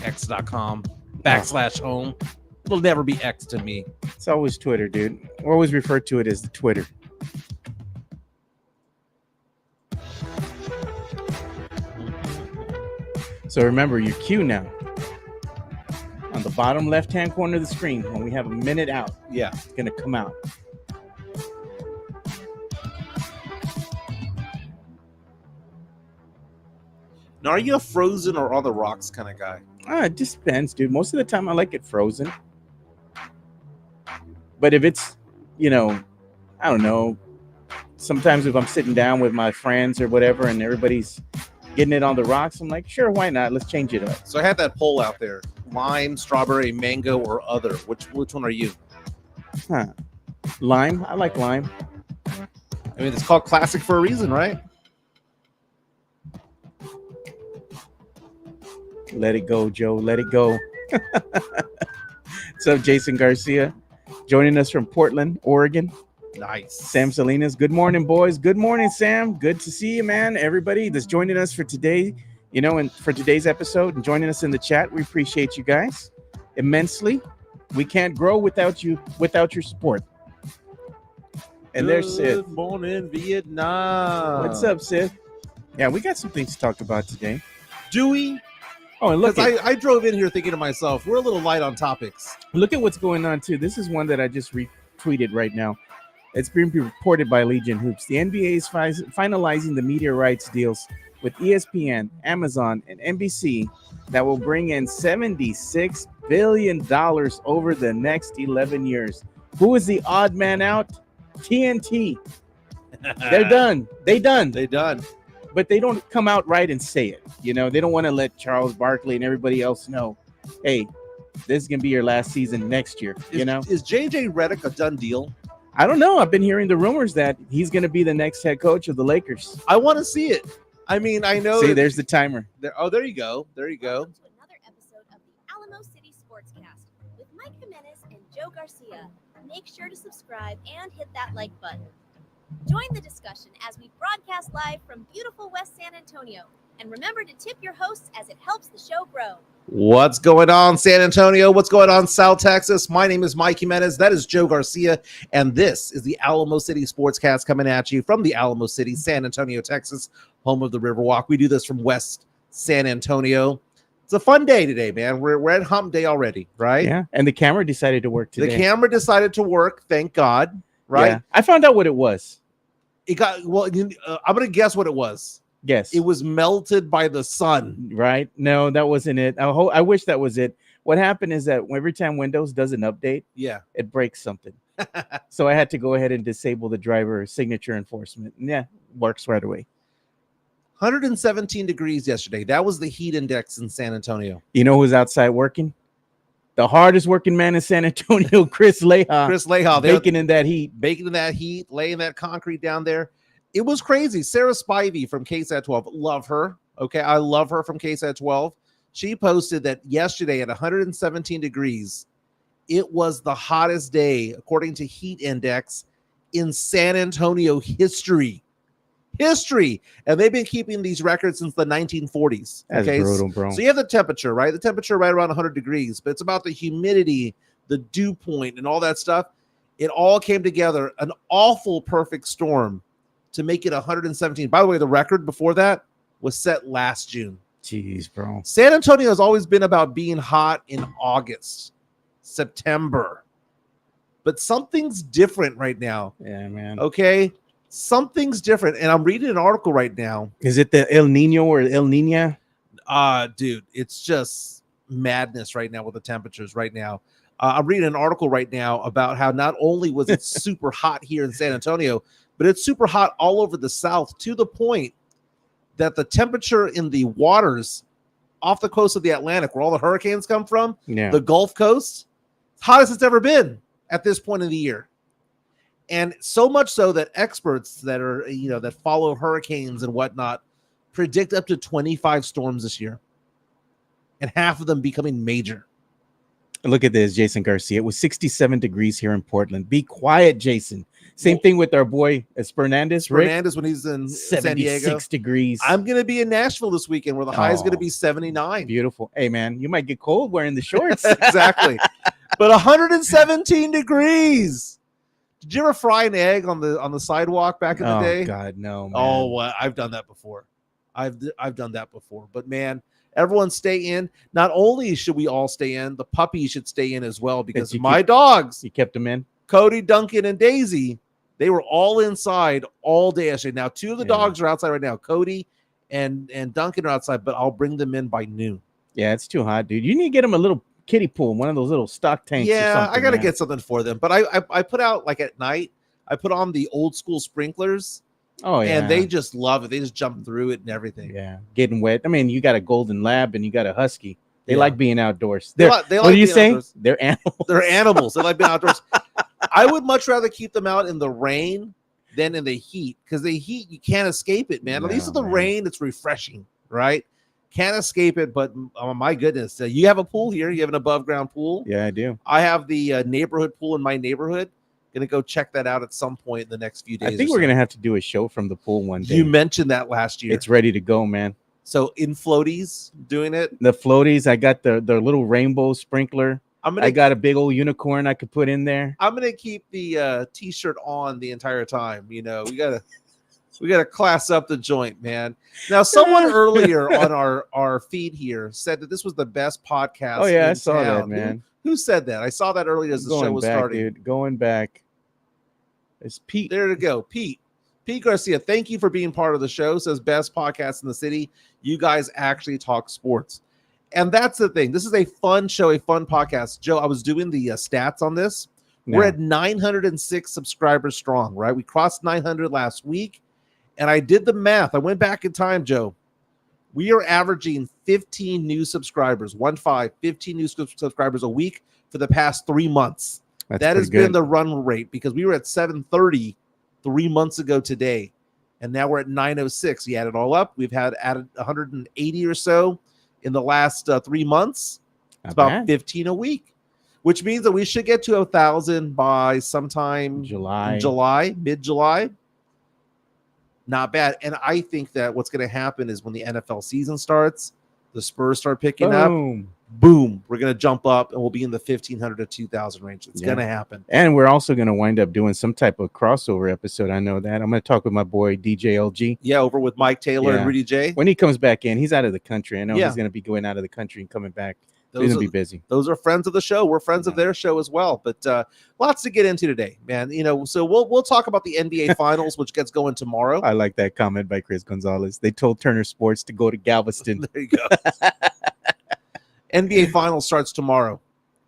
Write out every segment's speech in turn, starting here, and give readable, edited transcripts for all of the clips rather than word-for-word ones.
x.com/home. It'll never be X to me. It's always Twitter, dude. We always refer to it as the Twitter. So remember your cue now. On the bottom left-hand corner of the screen, when we have a minute out, Yeah. it's going to come out. Now, are you a frozen or on the rocks kind of guy? It just depends, dude. Most of the time I like it frozen. But if it's, I don't know, sometimes if I'm sitting down with my friends or whatever and everybody's getting it on the rocks, I'm like, sure, why not? Let's change it up. So I had that poll out there: lime, strawberry, mango, or other. Which one are you? Lime. I like lime. I mean, it's called classic for a reason, right? Let it go, Joe. Let it go. What's up, Jason Garcia? Joining us from Portland, Oregon. Nice. Sam Salinas. Good morning, boys. Good morning, Sam. Good to see you, man. Everybody that's joining us for today, and for today's episode and joining us in the chat. We appreciate you guys immensely. We can't grow without your support. And there's Sid. Good morning, Vietnam. What's up, Sid? Yeah, we got some things to talk about today. Do we? Oh, and look, I drove in here thinking to myself, we're a little light on topics. Look at what's going on, too. This is one that I just retweeted right now. It's being reported by Legion Hoops. The NBA is finalizing the media rights deals with ESPN, Amazon, and NBC that will bring in $76 billion over the next 11 years. Who is the odd man out? TNT. They're done. They done. But they don't come out right and say it. They don't want to let Charles Barkley and everybody else know, hey, this is going to be your last season next year. Is JJ Redick a done deal? I don't know. I've been hearing the rumors that he's going to be the next head coach of the Lakers. I want to see it. I mean, I know. See, there's the timer. There you go. There you go. Welcome to another episode of the Alamo City Sportscast with Mikey Menace and Joe Garcia. Make sure to subscribe and hit that like button. Join the discussion as we broadcast live from beautiful West San Antonio. And remember to tip your hosts as it helps the show grow. What's going on, San Antonio? What's going on, South Texas? My name is Mikey Menace. That is Joe Garcia. And this is the Alamo City Sportscast coming at you from the Alamo City, San Antonio, Texas, home of the Riverwalk. We do this from West San Antonio. It's a fun day today, man. We're at hump day already, right? Yeah. And the camera decided to work today. The camera decided to work. Thank God. Right. Yeah. I found out what it was. I'm going to guess what it was. Yes. It was melted by the sun. Right. No, that wasn't it. I wish that was it. What happened is that every time Windows does an update, it breaks something. So I had to go ahead and disable the driver signature enforcement. And works right away. 117 degrees yesterday. That was the heat index in San Antonio. You know who's outside working? The hardest working man in San Antonio, Chris Leha. Baking in that heat. Laying that concrete down there. It was crazy. Sarah Spivey from KSAT 12. Love her. Okay, I love her from KSAT 12. She posted that yesterday at 117 degrees, it was the hottest day, according to Heat Index, in San Antonio history. And they've been keeping these records since the 1940s. That's brutal, bro. So you have the temperature, right? The temperature right around 100 degrees, but it's about the humidity, the dew point, and all that stuff. It all came together, an awful perfect storm to make it 117. By the way, the record before that was set last June. Jeez, bro. San Antonio has always been about being hot in August, September. But something's different right now. Yeah, man. Okay? Something's different. And I'm reading an article right now. Is it the El Nino or El Nina? Dude, it's just madness right now with the temperatures right now. I'm reading an article right now about how not only was it super hot here in San Antonio, but it's super hot all over the South, to the point that the temperature in the waters off the coast of the Atlantic, where all the hurricanes come from, the Gulf Coast, hottest it's ever been at this point in the year. And so much so that experts that are, that follow hurricanes and whatnot predict up to 25 storms this year, and half of them becoming major. Look at this, Jason Garcia. It was 67 degrees here in Portland. Be quiet, Jason. Same thing with our boy Fernandez, Rick. Fernandez when he's in San 76 Diego. degrees. I'm going to be in Nashville this weekend where the high is going to be 79. Beautiful. Hey, man, you might get cold wearing the shorts. Exactly. But 117 degrees. Did you ever fry an egg on the sidewalk back in the day? Oh, God, no, man. Oh, well, I've done that before. I've done that before. But, man, everyone stay in. Not only should we all stay in, the puppies should stay in as well because my dogs. You kept them in? Cody, Duncan, and Daisy, they were all inside all day yesterday. Now, 2 of the dogs are outside right now. Cody and Duncan are outside, but I'll bring them in by noon. Yeah, it's too hot, dude. You need to get them a little kiddie pool, one of those little stock tanks. Yeah, I got to get something for them. But I put out, like at night, I put on the old school sprinklers. Oh, yeah. And they just love it. They just jump through it and everything. Yeah, getting wet. I mean, you got a golden lab and you got a husky. They like being outdoors. They what like do you say? Outdoors. They're animals. They're animals. They like being outdoors. I would much rather keep them out in the rain than in the heat because the heat, you can't escape it, man. At least with the rain, it's refreshing, right? Can't escape it, but oh my goodness. You have a pool here. You have an above ground pool. Yeah, I do. I have the neighborhood pool in my neighborhood. Going to go check that out at some point in the next few days. I think we're going to have to do a show from the pool one day. You mentioned that last year. It's ready to go, man. So in floaties doing it. The floaties, I got the little rainbow sprinkler. I got a big old unicorn I could put in there. I'm going to keep the t-shirt on the entire time. You know, we got to class up the joint, man. Now, someone earlier on our feed here said that this was the best podcast. Oh, yeah, I saw that, man. Who said that? I saw that earlier as the show was starting. Dude, going back. It's Pete. There to go. Pete Garcia, thank you for being part of the show. Says best podcast in the city. You guys actually talk sports. And that's the thing. This is a fun show, a fun podcast. Joe, I was doing the stats on this. We're at 906 subscribers strong, right? We crossed 900 last week. And I did the math. I went back in time, Joe. We are averaging 15 new subscribers, 15 new subscribers a week for the past 3 months. That has been the run rate because we were at 730 3 months ago today. And now we're at 906. You add it all up. We've added 180 or so in the last 3 months. It's about 15 a week, which means that we should get to 1,000 by sometime mid-July. Not bad. And I think that what's going to happen is when the NFL season starts, the Spurs start picking up. Boom. We're going to jump up and we'll be in the 1,500 to 2,000 range. It's going to happen. And we're also going to wind up doing some type of crossover episode. I know that. I'm going to talk with my boy, DJ LG. Yeah, over with Mike Taylor and Rudy J. When he comes back in, he's out of the country. I know he's going to be going out of the country and coming back. He's going to be busy. Those are friends of the show. We're friends of their show as well. But lots to get into today, man. You know, so we'll talk about the NBA Finals, which gets going tomorrow. I like that comment by Chris Gonzalez. They told Turner Sports to go to Galveston. There you go. NBA Finals starts tomorrow.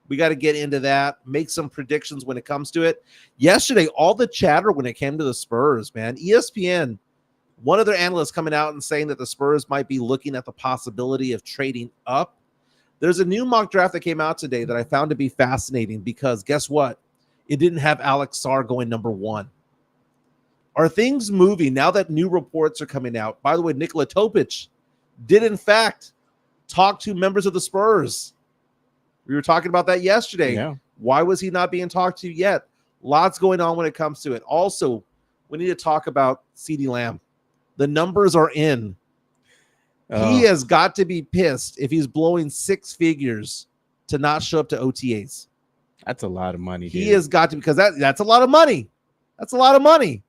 We got to get into that, make some predictions when it comes to it. Yesterday, all the chatter when it came to the Spurs, man. ESPN, one of their analysts coming out and saying that the Spurs might be looking at the possibility of trading up. There's a new mock draft that came out today that I found to be fascinating because guess what? It didn't have Alex Sarr going number 1. Are things moving now that new reports are coming out? By the way, Nikola Topic did, in fact, talk to members of the Spurs. We were talking about that yesterday. Yeah. Why was he not being talked to yet? Lots going on when it comes to it. Also, we need to talk about CeeDee Lamb. The numbers are in. He has got to be pissed if he's blowing 6 figures to not show up to OTAs. That's a lot of money, dude. He has got to, because that's a lot of money. That's a lot of money.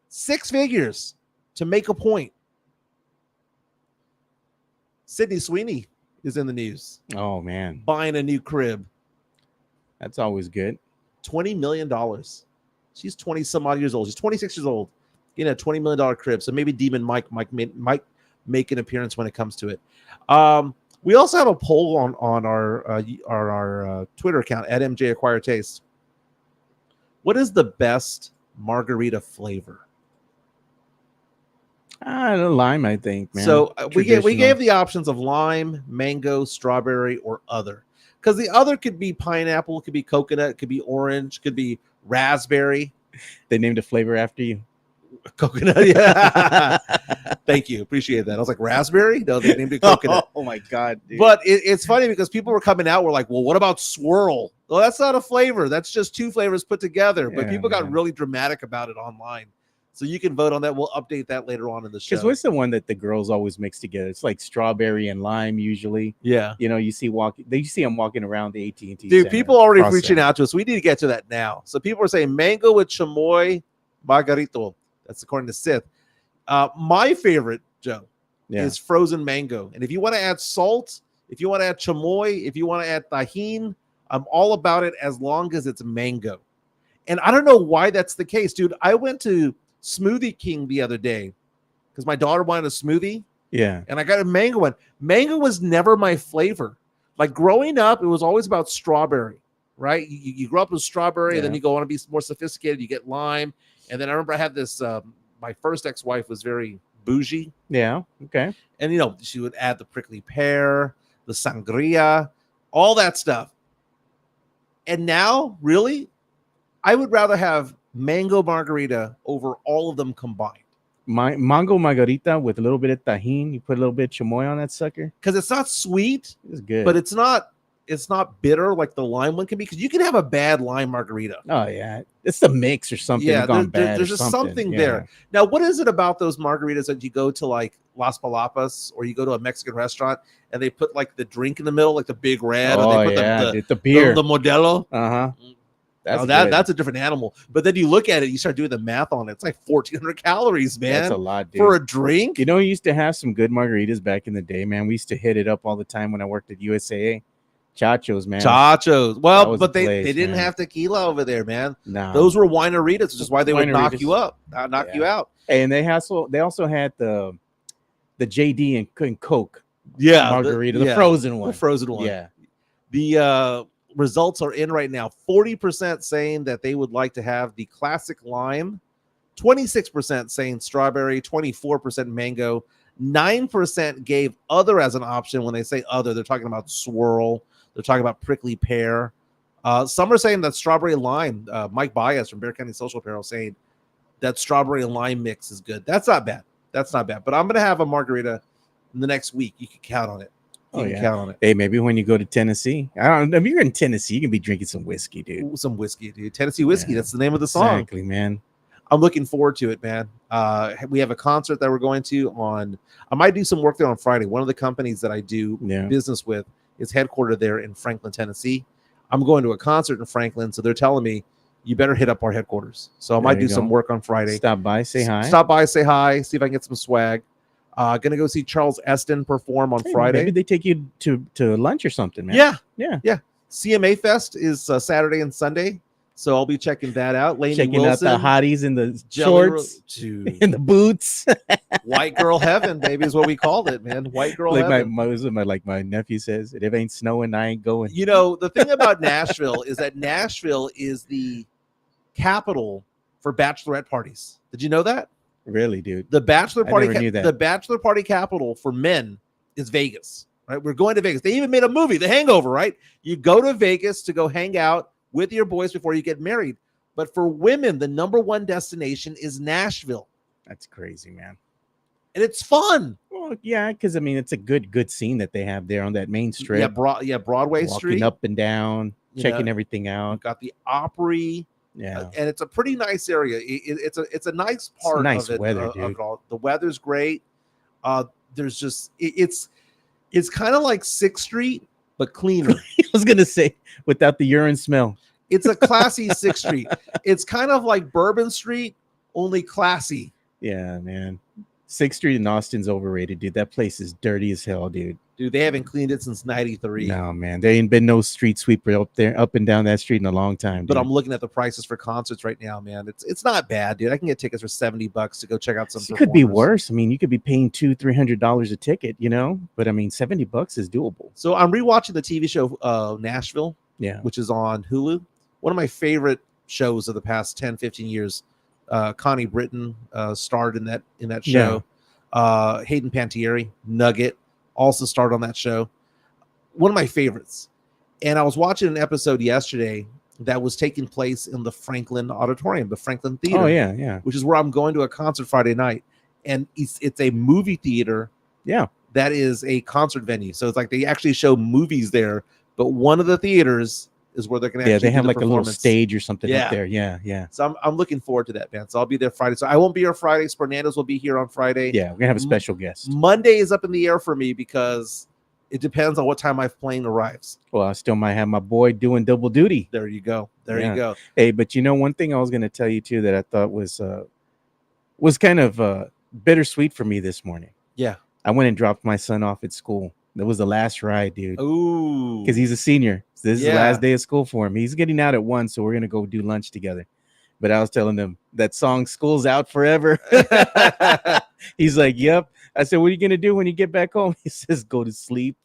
6 figures to make a point. Sydney Sweeney is in the news. Oh, man. Buying a new crib. That's always good. $20 million. She's 20 some odd years old. She's 26 years old. Getting a $20 million crib. So maybe Demon Mike make an appearance when it comes to it. We also have a poll on our Twitter account at MJ Acquire Taste. What is the best margarita flavor? The lime, I think, man. So we gave the options of lime, mango, strawberry, or other. Because the other could be pineapple, could be coconut, could be orange, could be raspberry. They named a flavor after you. Coconut. Yeah. Thank you. Appreciate that. I was like, raspberry? No, they named it coconut. Oh my God, dude. But it's funny because people were coming out, were like, well, what about swirl? Well, that's not a flavor. That's just two flavors put together. But Yeah, people got man. really dramatic about it online. So you can vote on that. We'll update that later on in the show. Because what's the one that the girls always mix together? It's like strawberry and lime usually. Yeah. You know, you see them walking around the AT&T Dude, Center, people already Cross reaching Center. out to us. We need to get to that now. So people are saying mango with chamoy margarito. That's according to Sith. My favorite, Joe, is frozen mango. And if you want to add salt, if you want to add chamoy, if you want to add tahini, I'm all about it as long as it's mango. And I don't know why that's the case, dude. I went to Smoothie King the other day because my daughter wanted a smoothie. Yeah. And I got a mango one. Mango was never my flavor. Like growing up, it was always about strawberry, right? You grow up with strawberry, and then you go on to be more sophisticated. You get lime. And then I remember I had this, my first ex-wife was very bougie. Yeah. Okay. And, you know, she would add the prickly pear, the sangria, all that stuff. And now, really, I would rather have mango margarita over all of them combined. My mango margarita with a little bit of tahini. You put a little bit of chamoy on that sucker. Because it's not sweet, It's good. but it's not bitter like the lime one can be. Because you can have a bad lime margarita. Oh yeah, it's the mix or something. Yeah, gone bad there's or just something there. Now, what is it about those margaritas that you go to like Las Palapas or you go to a Mexican restaurant and they put like the drink in the middle, like the big red, Oh or they put yeah, the beer, the Modelo. That's a different animal. But then you look at it, you start doing the math on it. It's like 1,400 calories, man. That's a lot, dude. For a drink. You know, we used to have some good margaritas back in the day, man. We used to hit it up all the time when I worked at USAA. Chachos, man. Chachos. Well, was but the they place, didn't man. have tequila over there, man. No, Those were wineritas, which is why they would knock Wineritas. you up, knock you out. And they also had the JD and Coke margarita, the frozen one. The frozen one. Yeah. The results are in right now. 40% saying that they would like to have the classic lime, 26% saying strawberry, 24% mango, 9% gave other as an option. When they say other, they're talking about swirl, they're talking about prickly pear. Some are saying that strawberry lime. Mike Baez from Bear County Social Apparel saying that strawberry and lime mix is good. That's not bad. But I'm gonna have a margarita in the next week. You can count on it. You can count on it. Hey, maybe when you go to Tennessee, I don't know. If you're in Tennessee, you can be drinking some whiskey, dude. Ooh, some whiskey, dude. Tennessee whiskey. That's the name of the song. Exactly, man. I'm looking forward to it, man. We have a concert that we're going to on. I might do some work there on Friday. One of the companies that I do business with is headquartered there in Franklin, Tennessee. I'm going to a concert in Franklin, so they're telling me you better hit up our headquarters. So I might do some work on Friday. Stop by, say hi. Say hi, see if I can get some swag. Gonna go see Charles Eston perform on Friday. Maybe they take you to lunch or something, man. Yeah. CMA Fest is Saturday and Sunday, so I'll be checking that out. Lainey Checking Wilson, out the hotties in the shorts, in the boots. White girl heaven, baby, is what we called it, man. White girl heaven. My nephew says, if it ain't snowing, I ain't going. You know, the thing about Nashville is that Nashville is the capital for bachelorette parties. Did you know that? Really, dude? The bachelor party, never knew that. The bachelor party capital for men is Vegas. Right? We're going to Vegas. They even made a movie, The Hangover. Right? You go to Vegas to go hang out with your boys before you get married. But for women, the number one destination is Nashville. That's crazy, man. And it's fun. Well, yeah, because I mean, it's a good scene that they have there on that main strip. Yeah, Broadway walking Street, up and down, checking everything out. You've got the Opry. Yeah, and it's a pretty nice area. It's a nice part. It's nice of it, weather, of dude. it all. The weather's great. There's just it's kind of like 6th Street but cleaner. I was gonna say without the urine smell. It's a classy 6th Street. It's kind of like Bourbon Street, only classy. Yeah, man. 6th Street in Austin's overrated, dude. That place is dirty as hell, dude. Dude, they haven't cleaned it since '93. No, man. There ain't been no street sweeper up and down that street in a long time. But dude. I'm looking at the prices for concerts right now, man. It's not bad, dude. I can get tickets for $70 to go check out some. It could be worse. I mean, you could be paying $200-$300 a ticket, you know. But I mean, $70 is doable. So I'm rewatching the TV show Nashville, which is on Hulu. One of my favorite shows of the past 10-15 years. Connie Britton starred in that show. Hayden Panettiere, Nugget, also starred on that show. One of my favorites. And I was watching an episode yesterday, that was taking place in the Franklin Auditorium, the Franklin Theater. Oh yeah, yeah, Which is where I'm going to a concert Friday night, and it's a movie theater. yeah. That is a concert venue, so it's like they actually show movies there. But one of the theaters is where they're going to They have do the like a little performance. stage or something Yeah. up there. Yeah, yeah, So I'm looking forward to that, man. So I'll be there Friday. So I won't be here Friday. Fernandez will be here on Friday. yeah. We're gonna have a special guest. Monday is up in the air for me because it depends on what time my plane arrives. Well, I still might have my boy doing double duty. There you go. There Yeah. you go. Hey, but you know, one thing I was gonna tell you too that I thought was kind of bittersweet for me this morning. Yeah. I went and dropped my son off at school. That was the last ride, dude. Ooh. Because he's a senior. So this is the Yeah. last day of school for him. He's getting out at 1, so we're gonna go do lunch together. But I was telling him that song "School's Out Forever." He's like, "Yep." I said, "What are you gonna do when you get back home?" He says, "Go to sleep."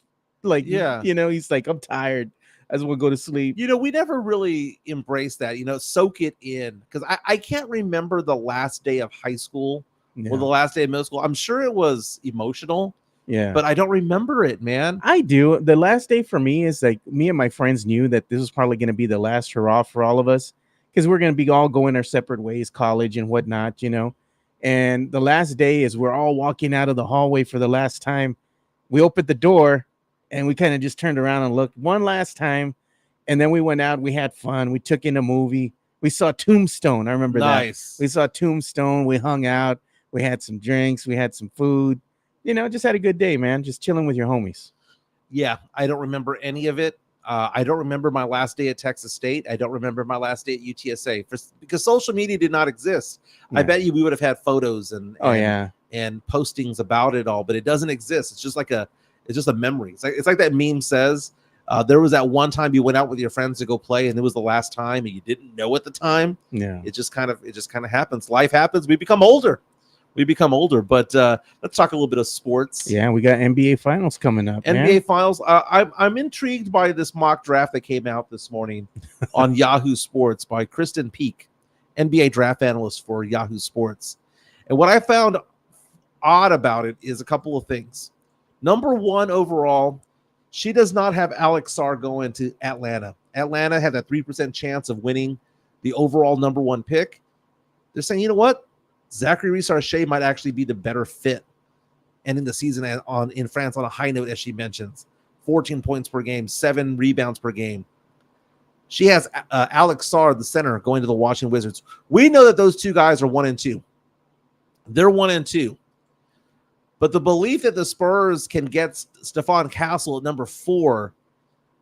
Like, Yeah. you know, he's like, "I'm tired. I just want to go to sleep." You know, we never really embraced that, soak it in. Because I can't remember the last day of high school or the last day of middle school. I'm sure it was emotional, Yeah. but I don't remember it, man. I do. The last day for me is like me and my friends knew that this was probably going to be the last hurrah for all of us because we're going to be all going our separate ways, college and whatnot, you know. And the last day is we're all walking out of the hallway for the last time. We opened the door and we kind of just turned around and looked one last time. And then we went out. We had fun. We took in a movie. We saw Tombstone. I remember Nice. that. We saw Tombstone. We hung out. We had some drinks. We had some food. You know, just had a good day, man. Just chilling with your homies. Yeah, I don't remember any of it. I don't remember my last day at Texas State. I don't remember my last day at UTSA because social media did not exist. I Yeah. bet you we would have had photos and postings about it all, but it doesn't exist. It's just it's just a memory. It's like that meme says. There was that one time you went out with your friends to go play, and it was the last time, and you didn't know at the time. Yeah. It just kind of happens. Life happens. We become older. But let's talk a little bit of sports. Yeah, we got NBA finals coming up. NBA finals. I'm intrigued by this mock draft that came out this morning on Yahoo Sports by Kristen Peak, NBA draft analyst for Yahoo Sports. And what I found odd about it is a couple of things. Number one, overall, she does not have Alex Sarr going to Atlanta. Atlanta had a 3% chance of winning the overall number one pick. They're saying, you know what? Zachary Reshape might actually be the better fit, ending the season in France on a high note, as she mentions. 14 points per game, 7 rebounds per game. She has Alex Sarr, the center, going to the Washington Wizards. We know that those two guys are 1 and 2. They're 1 and 2. But the belief that the Spurs can get Stephon Castle at number 4,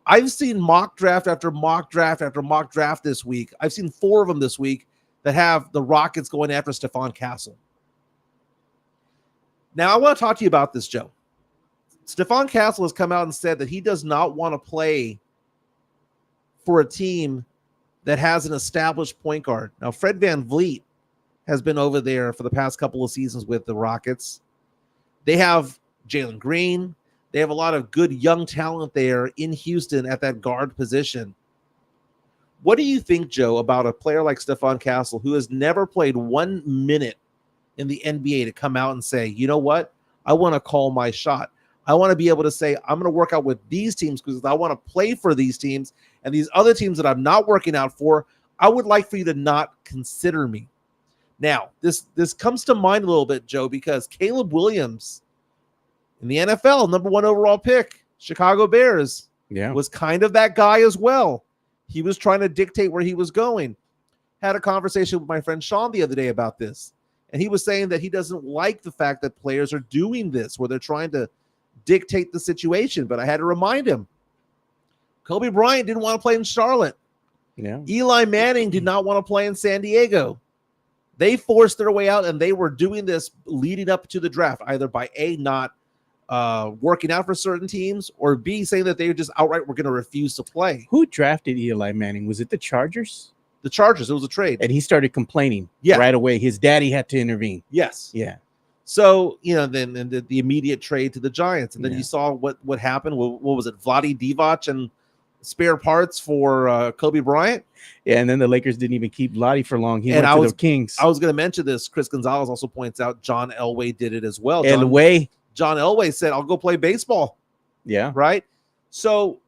I've seen mock draft after mock draft after mock draft this week. I've seen 4 of them this week that have the Rockets going after Stephon Castle. Now, I want to talk to you about this, Joe. Stephon Castle has come out and said that he does not want to play for a team that has an established point guard. Now, Fred VanVleet has been over there for the past couple of seasons with the Rockets. They have Jalen Green. They have a lot of good young talent there in Houston at that guard position. What do you think, Joe, about a player like Stephon Castle, who has never played 1 minute in the NBA, to come out and say, you know what? I want to call my shot. I want to be able to say, I'm going to work out with these teams because I want to play for these teams, and these other teams that I'm not working out for, I would like for you to not consider me. Now, this comes to mind a little bit, Joe, because Caleb Williams in the NFL, number 1 overall pick, Chicago Bears, was kind of that guy as well. He was trying to dictate where he was going. Had a conversation with my friend Sean the other day about this, and he was saying that he doesn't like the fact that players are doing this, where they're trying to dictate the situation. But I had to remind him, Kobe Bryant didn't want to play in Charlotte. Yeah. Eli Manning did not want to play in San Diego. They forced their way out, and they were doing this leading up to the draft, either by A, not working out for certain teams, or B, saying that they just outright were going to refuse to play. Who drafted Eli Manning? Was it the Chargers? The Chargers. It was a trade. And he started complaining right away. His daddy had to intervene. Yes. Yeah. So, then the immediate trade to the Giants. And then you saw what happened. What was it? Vlade Divac and spare parts for Kobe Bryant. Yeah, and then the Lakers didn't even keep Vlade for long. He went to the Kings. I was going to mention this. Chris Gonzalez also points out John Elway did it as well. John Elway said, I'll go play baseball. Yeah. Right? So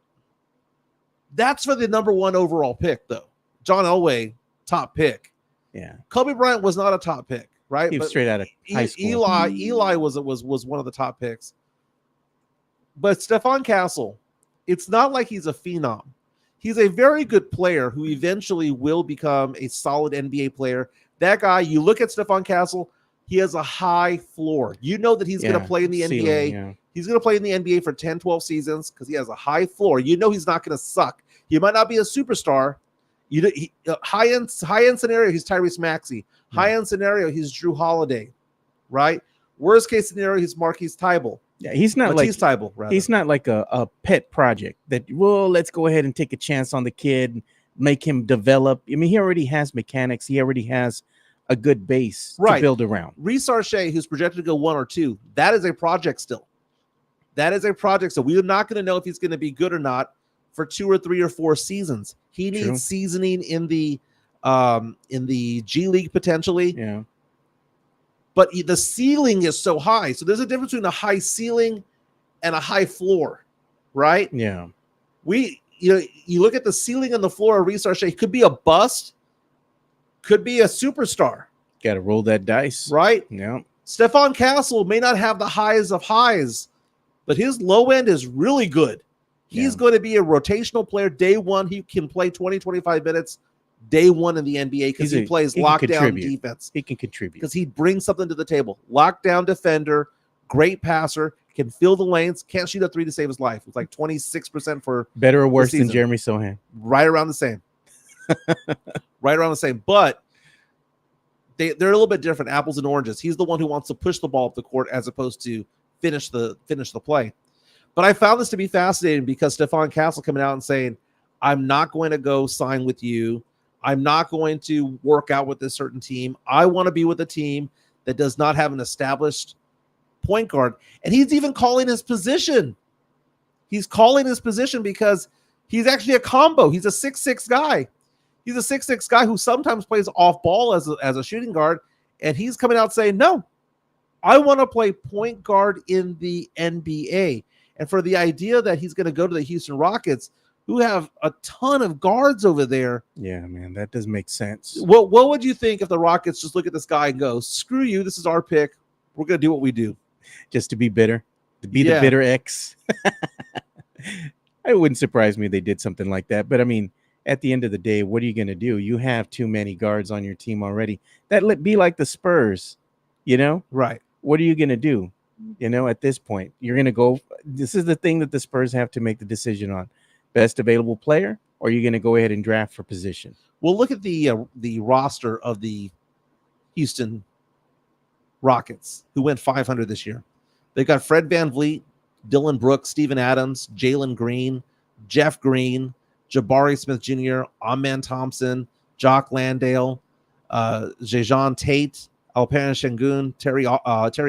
that's for the number 1 overall pick, though. John Elway, top pick. Yeah. Kobe Bryant was not a top pick, right? He was But straight out of high school. Eli was one of the top picks. But Stephon Castle, it's not like he's a phenom. He's a very good player who eventually will become a solid NBA player. That guy, you look at Stephon Castle, he has a high floor. You know that he's going to play in the NBA. Yeah. He's going to play in the NBA for 10, 12 seasons because he has a high floor. You know he's not going to suck. He might not be a superstar. High-end scenario, he's Tyrese Maxey. High-end scenario, he's Drew Holiday, right? Worst case scenario, he's Marquise Tybalt. Yeah, he's not Matisse Tybalt, rather. He's not like a pet project that, well, let's go ahead and take a chance on the kid, make him develop. I mean, he already has mechanics. He already has a good base to build around. Reece Arche, who's projected to go 1 or 2, that is a project still. That is a project. So we're not going to know if he's going to be good or not for 2 or 3 or 4 seasons. He needs seasoning in the G League potentially. Yeah. But the ceiling is so high. So there's a difference between a high ceiling and a high floor, right? Yeah. You look at the ceiling and the floor of Reece Arche, could be a bust, could be a superstar. Got to roll that dice. Right? Yeah. Stephon Castle may not have the highs of highs, but his low end is really good. He's going to be a rotational player. Day one, he can play 20, 25 minutes day one in the NBA because he plays lockdown defense. He can contribute. Because he brings something to the table. Lockdown defender, great passer, can fill the lanes, can't shoot a 3 to save his life. It's like 26% for better or worse than Jeremy Sohan. Right around the same. Right around the same. But they're a little bit different, apples and oranges. He's the one who wants to push the ball up the court as opposed to finish the play. But I found this to be fascinating because Stephon Castle coming out and saying, I'm not going to go sign with you. I'm not going to work out with this certain team. I want to be with a team that does not have an established point guard. And he's even calling his position. He's calling his position because he's actually a combo. He's a 6'6" guy. He's a 6'6" guy who sometimes plays off ball as a shooting guard. And he's coming out saying, no, I want to play point guard in the NBA. And for the idea that he's going to go to the Houston Rockets, who have a ton of guards over there. Yeah, man, that does make sense. What would you think if the Rockets just look at this guy and go, screw you, this is our pick. We're going to do what we do. Just to be bitter, to be the bitter ex. It wouldn't surprise me if they did something like that. But, I mean, at the end of the day, what are you going to do? You have too many guards on your team already. That be like the Spurs, Right. What are you going to do? At this point, you're going to go. This is the thing that the Spurs have to make the decision on. Best available player, or are you going to go ahead and draft for position? Well, look at the roster of the Houston Rockets, who went 500 this year. They've got Fred VanVleet, Dylan Brooks, Steven Adams, Jalen Green, Jeff Green, Jabari Smith Jr., Amen Thompson, Jock Landale, Jajan Tate, Alperen Şengün, Terry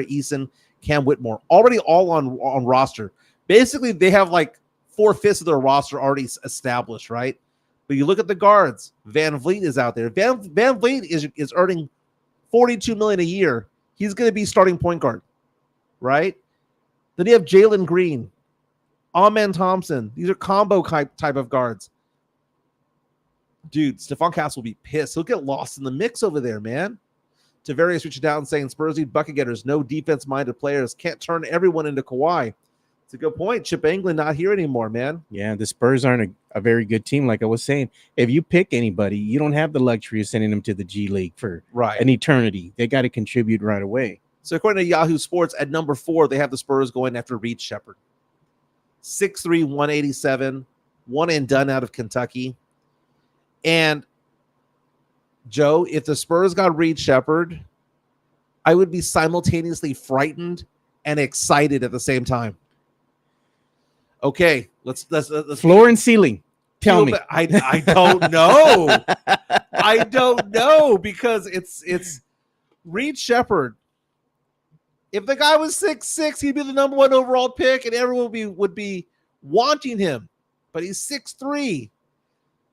Eason, Cam Whitmore, already all on roster. Basically, they have like 4/5 of their roster already established, right? But you look at the guards. VanVleet is out there. VanVleet is earning $42 million a year. He's going to be starting point guard, right? Then you have Jalen Green, Amen Thompson. These are combo type of guards. Dude, Stephon Castle will be pissed. He'll get lost in the mix over there, man. Tavares reaching down and saying, Spurs need bucket getters, no defense-minded players. Can't turn everyone into Kawhi. It's a good point. Chip Anglin not here anymore, man. Yeah, the Spurs aren't a very good team. Like I was saying, if you pick anybody, you don't have the luxury of sending them to the G League for an eternity. They got to contribute right away. So according to Yahoo Sports, at number 4, they have the Spurs going after Reed Shepherd. 6'3", 187, one and done out of Kentucky. And Joe, if the Spurs got Reed Shepherd, I would be simultaneously frightened and excited at the same time. Okay, let's floor and ceiling. Tell me. I don't know. I don't know because it's Reed Shepherd. If the guy was 6'6", he'd be the number 1 overall pick, and everyone would be wanting him. But he's 6'3".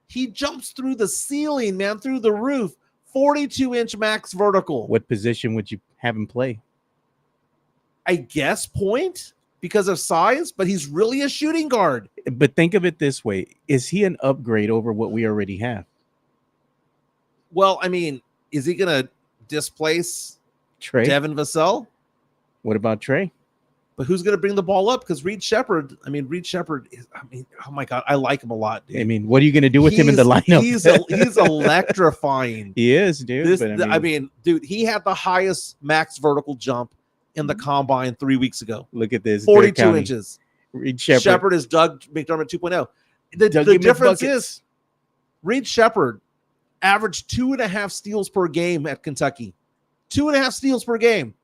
He jumps through the ceiling, man, through the roof. 42-inch max vertical. What position would you have him play? I guess point because of size, but he's really a shooting guard. But think of it this way. Is he an upgrade over what we already have? Well, I mean, is he going to displace Trey. Devin Vassell? What about Trey? But who's going to bring the ball up? Because Reed Shepherd is, oh my God, I like him a lot, dude. I mean, what are you going to do with him in the lineup? He's electrifying. He is, dude. Dude, he had the highest max vertical jump in the combine 3 weeks ago. Look at this. 42 inches. Reed Shepherd is Doug McDermott 2.0. The difference is Reed Shepherd averaged 2.5 steals per game at Kentucky. 2.5 steals per game.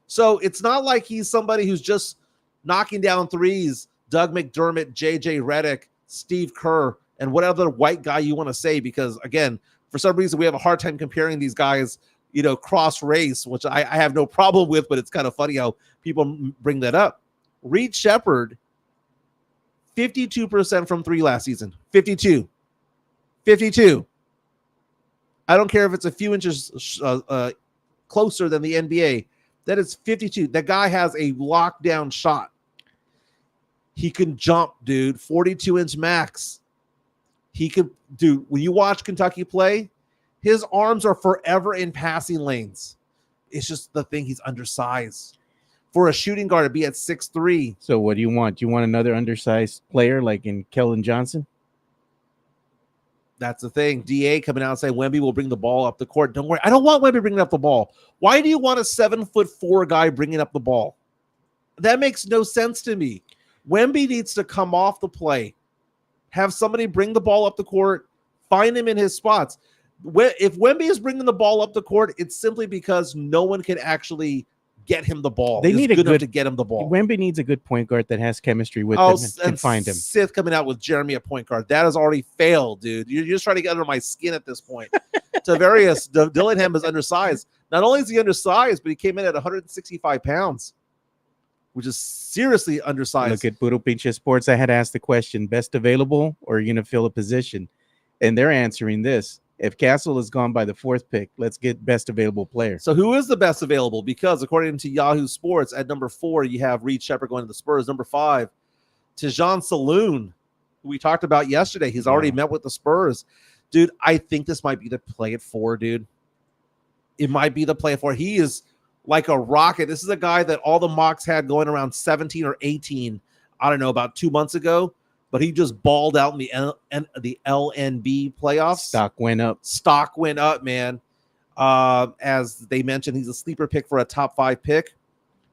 So it's not like he's somebody who's just knocking down threes. Doug McDermott, JJ Redick, Steve Kerr, and what other white guy you want to say, because again, for some reason we have a hard time comparing these guys, cross race, which I have no problem with, but it's kind of funny how people bring that up. Reed Shepherd, 52% from three last season. 52. I don't care if it's a few inches closer than the NBA. That is 52. That guy has a lockdown shot. He can jump, dude. 42-inch max. He could, dude, when you watch Kentucky play, his arms are forever in passing lanes. It's just the thing, he's undersized. For a shooting guard to be at 6'3". So what do you want? Do you want another undersized player like in Kellen Johnson? That's the thing. DA coming out and saying Wemby will bring the ball up the court. Don't worry. I don't want Wemby bringing up the ball. Why do you want a 7'4" guy bringing up the ball? That makes no sense to me. Wemby needs to come off the play, have somebody bring the ball up the court, find him in his spots. If Wemby is bringing the ball up the court, it's simply because no one can actually get him the ball. They need a good enough to get him the ball. Wemby needs a good point guard that has chemistry with him and can find him. Sith coming out with Jeremy at point guard. That has already failed, dude. You're just trying to get under my skin at this point. Tavarius Dillingham is undersized. Not only is he undersized, but he came in at 165 pounds, which is seriously undersized. Look at Puro Pinche Sports. I had asked the question, best available, or are you going to fill a position? And they're answering this. If Castle is gone by the 4th pick, let's get best available player. So who is the best available? Because according to Yahoo Sports, at number 4, you have Reed Shepherd going to the Spurs. Number 5, Tijan Saloon, who we talked about yesterday. He's already met with the Spurs. Dude, I think this might be the play at 4, dude. It might be the play at 4. He is like a rocket. This is a guy that all the mocks had going around 17 or 18, I don't know, about 2 months ago. But he just balled out in the LNB playoffs. Stock went up, man. As they mentioned, he's a sleeper pick for a top 5 pick.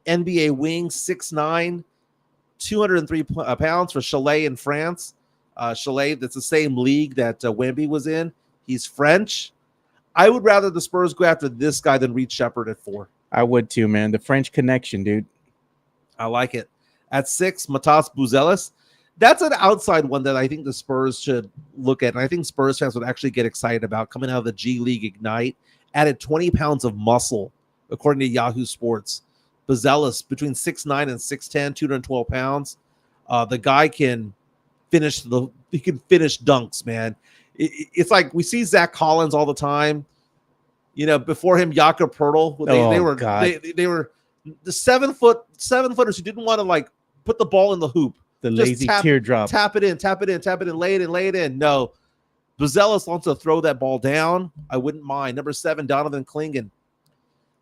NBA wing, 6'9", 203 pounds for Chalet in France. Chalet, that's the same league that Wemby was in. He's French. I would rather the Spurs go after this guy than Reed Shepherd at 4. I would too, man. The French connection, dude. I like it. At 6, Matas Buzelis. That's an outside one that I think the Spurs should look at. And I think Spurs fans would actually get excited about coming out of the G League Ignite. Added 20 pounds of muscle, according to Yahoo Sports. Buzelis, between 6'9" and 6'10", 212 pounds. The guy can finish dunks, man. It's like we see Zach Collins all the time. Before him, Jakob Poeltl. They were the 7-footers who didn't want to put the ball in the hoop. The lazy teardrop. Tap it in, lay it in. No. Buzelis wants to throw that ball down. I wouldn't mind. Number 7, Donovan Clingan.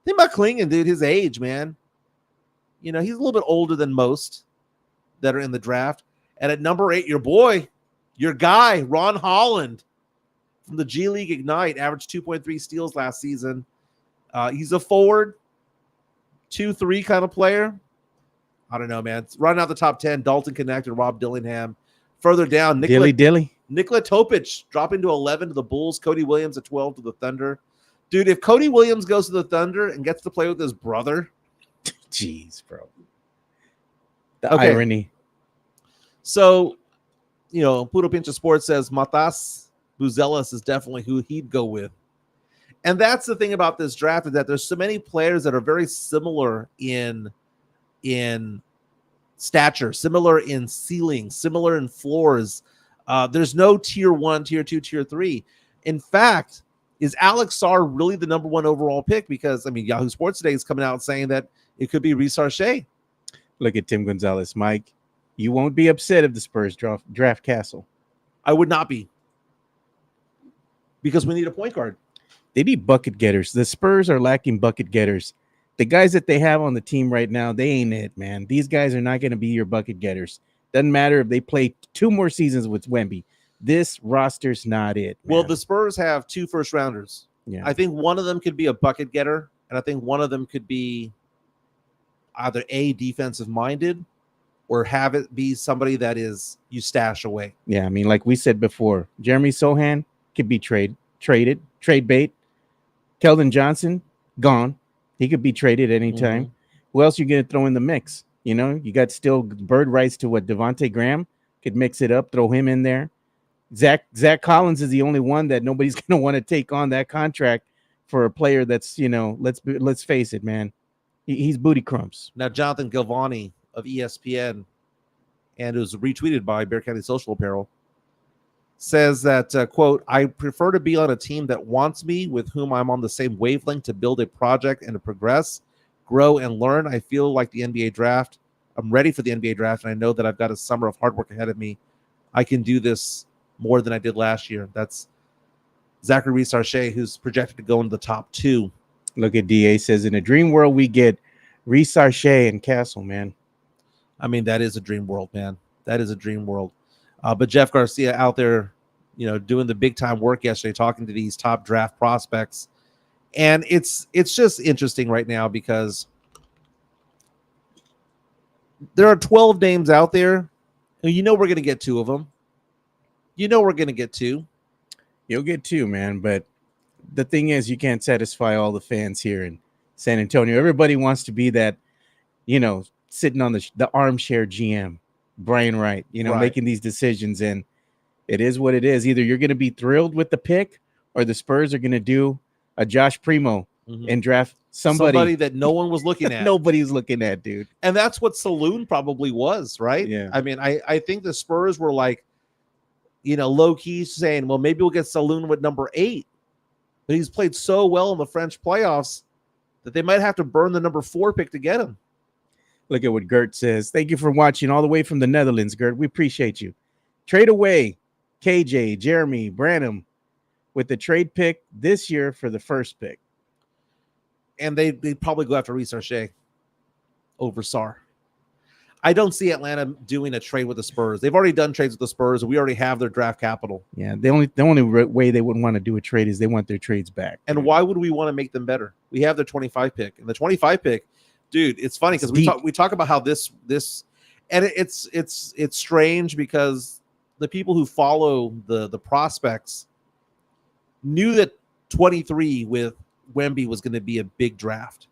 Think about Clingan, dude, his age, man. He's a little bit older than most that are in the draft. And at number 8, your guy, Ron Holland from the G League Ignite, averaged 2.3 steals last season. He's a forward, 2-3 kind of player. I don't know, man. It's running out the top 10. Dalton Connect and Rob Dillingham. Further down, Nikola Topic dropping to 11 to the Bulls. Cody Williams at 12 to the Thunder. Dude, if Cody Williams goes to the Thunder and gets to play with his brother. Jeez, bro. The irony. So, Puro Pinche Sports says Matas Buzelis is definitely who he'd go with. And that's the thing about this draft, is that there's so many players that are very similar in stature, similar in ceiling, similar in floors. There's no tier 1, tier 2, tier 3. In fact, is Alex Sarr really the number 1 overall pick? Because, Yahoo Sports today is coming out saying that it could be Reece Shea. Look at Tim Gonzalez. Mike, you won't be upset if the Spurs draft Castle. I would not be. Because we need a point guard. They need bucket getters. The Spurs are lacking bucket getters. The guys that they have on the team right now, they ain't it, man. These guys are not going to be your bucket getters. Doesn't matter if they play 2 more seasons with Wemby. This roster's not it, man. Well, the Spurs have 2 first-rounders. Yeah. I think one of them could be a bucket getter, and I think one of them could be either A, defensive-minded, or have it be somebody that is you stash away. Yeah, I mean, like we said before, Jeremy Sohan could be trade bait. Keldon Johnson, gone. He could be traded anytime. Mhm. Who else you going to throw in the mix? You know, you got still bird rights to what Devontae Graham could mix it up, throw him in there. Zach Collins is the only one that nobody's going to want to take on that contract for a player that's, you know, let's face it, man. He's booty crumbs. Now, Jonathan Galvani of ESPN, and it was retweeted by Bear County Social Apparel, says that, quote, I prefer to be on a team that wants me, with whom I'm on the same wavelength to build a project and to progress, grow, and learn. I feel like the NBA draft. I'm ready for the NBA draft, and I know that I've got a summer of hard work ahead of me. I can do this more than I did last year. That's Zachary Reese-Archet, who's projected to go into the top 2. Look at DA says, in a dream world, we get Reese-Archet and Castle, man. I mean, that is a dream world, man. That is a dream world. But Jeff Garcia out there, you know, doing the big time work yesterday, talking to these top draft prospects. And it's just interesting right now because there are 12 names out there. And you know we're going to get 2 of them. You know we're going to get 2. You'll get 2, man. But the thing is, you can't satisfy all the fans here in San Antonio. Everybody wants to be that, you know, sitting on the armchair GM, Brian Wright, you know, Right. making these decisions. And it is what it is. Either you're going to be thrilled with the pick, or the Spurs are going to do a Josh Primo and draft somebody that no one was looking at. nobody's looking at, dude. And that's what Saloon probably was, right? Yeah. I mean, I think the Spurs were like, you know, low key saying, well, maybe we'll get Saloon with number 8. But he's played so well in the French playoffs that they might have to burn the number 4 pick to get him. Look at what Gert says. Thank you for watching all the way from the Netherlands, Gert. We appreciate you. Trade away KJ, Jeremy, Branham with the trade pick this year for the first pick. And they'd probably go after Reese-Archet over Sarr. I don't see Atlanta doing a trade with the Spurs. They've already done trades with the Spurs. We already have their draft capital. Yeah, the only way they wouldn't want to do a trade is they want their trades back. And why would we want to make them better? We have their 25 pick. And the 25 pick, dude, it's funny because we talk about how this and it's strange because the people who follow the prospects knew that 23 with Wemby was going to be a big draft.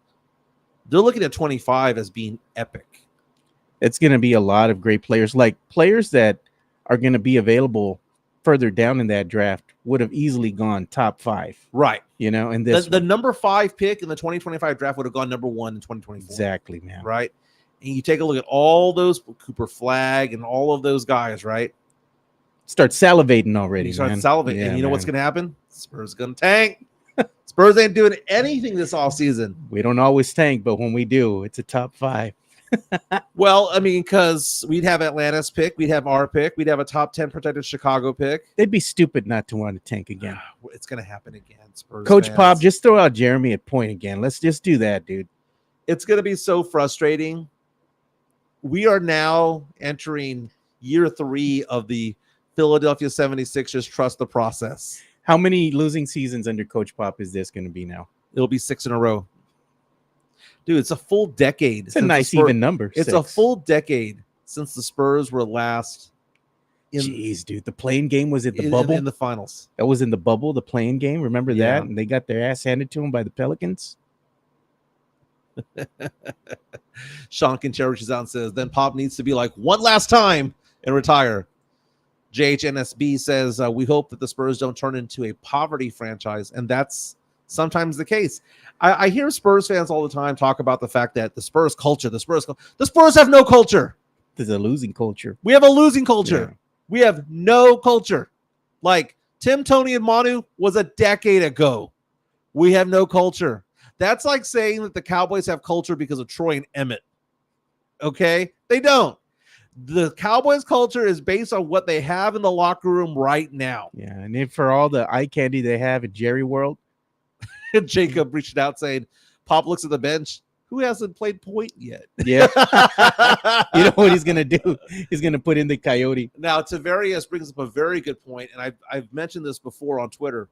They're looking at 25 as being epic. It's going to be a lot of great players, like players that are going to be available further down in that draft would have easily gone top 5. Right. You know, and this the number 5 pick in the 2025 draft would have gone number 1 in 2024. Exactly, man. Right. And you take a look at all those Cooper Flagg and all of those guys, right? Start salivating already. You start man. salivating. Yeah, and you know man. what's going to happen? Spurs going to tank. Spurs ain't doing anything this offseason. We don't always tank, but when we do, it's a top 5. Well, I mean, because we'd have Atlanta's pick, we'd have our pick, we'd have a top 10 protected Chicago pick. They'd be stupid not to want to tank again. It's going to happen again. Spurs Coach fans. Pop, just throw out Jeremy at point again. Let's just do that, dude. It's going to be so frustrating. We are now entering year 3 of the Philadelphia 76ers trust the process. How many losing seasons under Coach Pop is this going to be now? It'll be 6 in a row. Dude, it's a full decade. It's a nice even number. It's 6. a full decade since the Spurs were last Jeez, dude. The playing game was at the bubble. In the finals. That was in the bubble, the playing game. Remember Yeah. that? And they got their ass handed to them by the Pelicans. Sean Kincheris out and says, then Pop needs to be like one last time and retire. JHNSB says, we hope that the Spurs don't turn into a poverty franchise. And that's sometimes the case. I hear Spurs fans all the time talk about the fact that the Spurs culture, the Spurs have no culture. There's a losing culture. We have a losing culture. Yeah. We have no culture. Like Tim, Tony, and Manu was a decade ago. We have no culture. That's like saying that the Cowboys have culture because of Troy and Emmett. Okay? They don't. The Cowboys culture is based on what they have in the locker room right now. Yeah, and then for all the eye candy they have at Jerry World, Jacob reached out saying, Pop looks at the bench. Who hasn't played point yet? Yeah. You know what he's going to do? He's going to put in the Coyote. Now, Tavarius brings up a very good point, and I've mentioned this before on Twitter,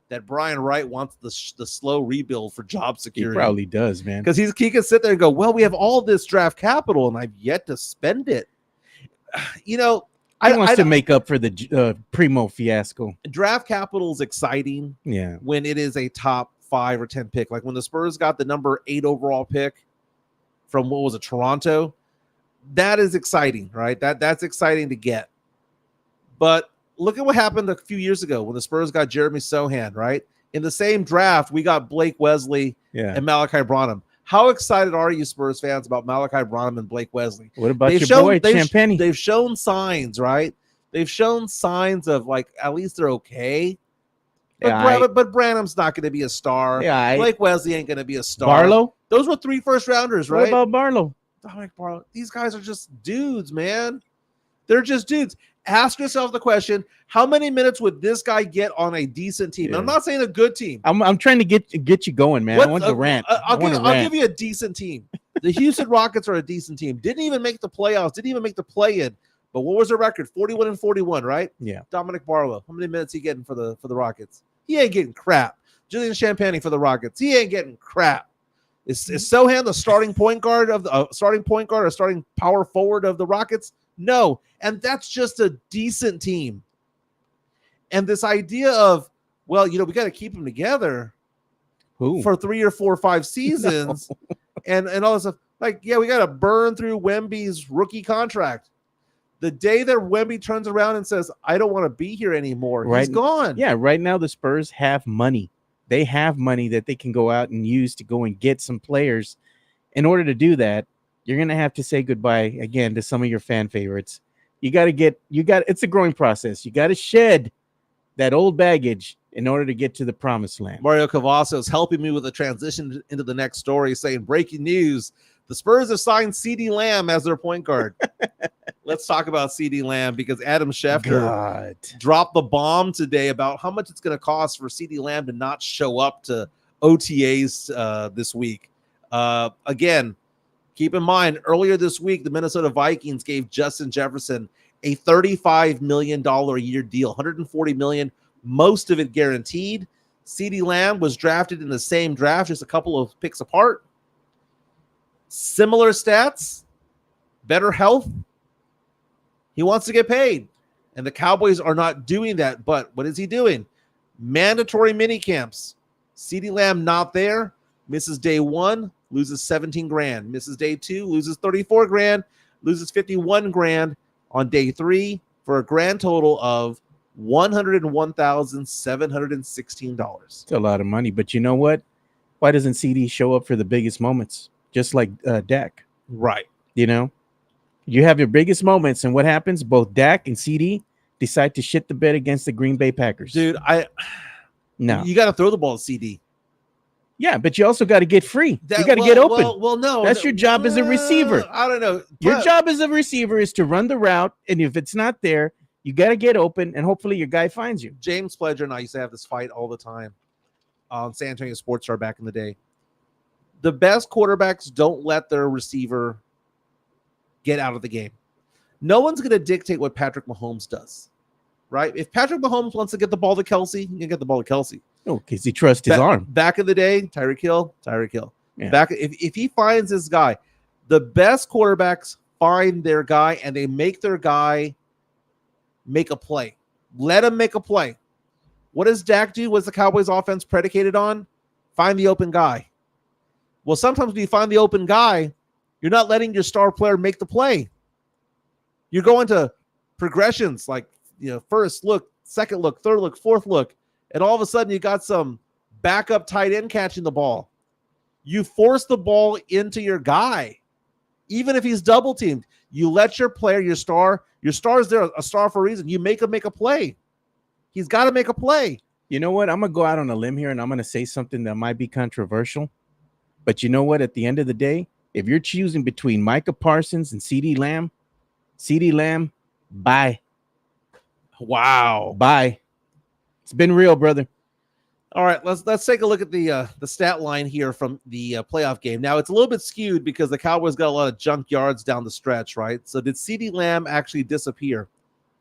that Brian Wright wants the slow rebuild for job He security. probably does, man. Because he can sit there and go, well, we have all this draft capital, and I've yet to spend it. You know, He wants to make up for the Primo fiasco. Draft capital is exciting Yeah. when it is a top 5 or 10 pick. Like when the Spurs got the number 8 overall pick from, what was it, Toronto? That is exciting, right? That's exciting to get. But look at what happened a few years ago when the Spurs got Jeremy Sohan, right? In the same draft, we got Blake Wesley and Malachi Branham. How excited are you, Spurs fans, about Malachi Branham and Blake Wesley? What about boy, Champagne? They've shown signs, right? They've shown signs of, like, at least they're okay. But Branham's not going to be a star. Yeah, Blake Wesley ain't going to be a star. Barlow? Those were 3 first-rounders, right? What about Barlow? Dominic Barlow. These guys are just dudes, man. They're just dudes. Ask yourself the question, how many minutes would this guy get on a decent team? Yeah. And I'm not saying a good team. I'm trying to get you going, man. I want to rant. I'll give you a decent team. The Houston Rockets are a decent team. Didn't even make the playoffs. Didn't even make the play-in. But what was their record? 41-41, right? Yeah. Dominic Barlow. How many minutes he getting for the Rockets? He ain't getting crap. Julian Champagne for the Rockets. He ain't getting crap. Is Sohan the starting point guard of the or starting power forward of the Rockets? No. And that's just a decent team. And this idea of, well, we got to keep them together for 3 or 4 or 5 seasons and all this stuff. Like, yeah, we got to burn through Wemby's rookie contract. The day that Wemby turns around and says, I don't want to be here anymore, he's gone. Yeah, right now the Spurs have money. They have money that they can go out and use to go and get some players. In order to do that, you're going to have to say goodbye again to some of your fan favorites. It's a growing process. You got to shed that old baggage in order to get to the promised land. Mario Cavasso is helping me with the transition into the next story, saying, breaking news, the Spurs have signed CeeDee Lamb as their point guard. Let's talk about CeeDee Lamb, because Adam Schefter dropped the bomb today about how much it's going to cost for CeeDee Lamb to not show up to OTAs this week. Again, keep in mind, earlier this week, the Minnesota Vikings gave Justin Jefferson a $35 million a year deal, $140 million, most of it guaranteed. CeeDee Lamb was drafted in the same draft, just a couple of picks apart. Similar stats, better health. He wants to get paid, and the Cowboys are not doing that. But what is he doing? Mandatory mini camps. CeeDee Lamb not there, misses day 1, loses 17 grand, misses day 2, loses 34 grand, loses 51 grand on day 3 for a grand total of $101,716. It's a lot of money, but you know what? Why doesn't CD show up for the biggest moments, just like Dak? Right. You have your biggest moments, and what happens? Both Dak and CD decide to shit the bed against the Green Bay Packers. Dude, no, you got to throw the ball to CD. Yeah, but you also got to get free. You got to get open. Well, no. That's your job as a receiver. I don't know. Your job as a receiver is to run the route, and if it's not there, you got to get open, and hopefully your guy finds you. James Pledger and I used to have this fight all the time on San Antonio Sports Star back in the day. The best quarterbacks don't let their receiver get out of the game. No one's going to dictate what Patrick Mahomes does, right? If Patrick Mahomes wants to get the ball to Kelsey, he can get the ball to Kelsey. Oh, because he trusts his arm. Back in the day, Tyreek Hill. Yeah. If he finds his guy, the best quarterbacks find their guy and they make their guy make a play. Let him make a play. What does Dak do? What's the Cowboys offense predicated on? Find the open guy. Well, sometimes when you find the open guy, you're not letting your star player make the play. You're going to progressions like, first look, second look, third look, fourth look, and all of a sudden you got some backup tight end catching the ball. You force the ball into your guy, even if he's double teamed. You let your player, your star is there, a star for a reason. You make him make a play. He's got to make a play. You know what? I'm going to go out on a limb here, and I'm going to say something that might be controversial. But you know what? At the end of the day, if you're choosing between Micah Parsons and CeeDee Lamb, bye. Wow. Bye. It's been real, brother. All right, let's take a look at the stat line here from the playoff game. Now it's a little bit skewed because the Cowboys got a lot of junk yards down the stretch, right? So did CeeDee Lamb actually disappear?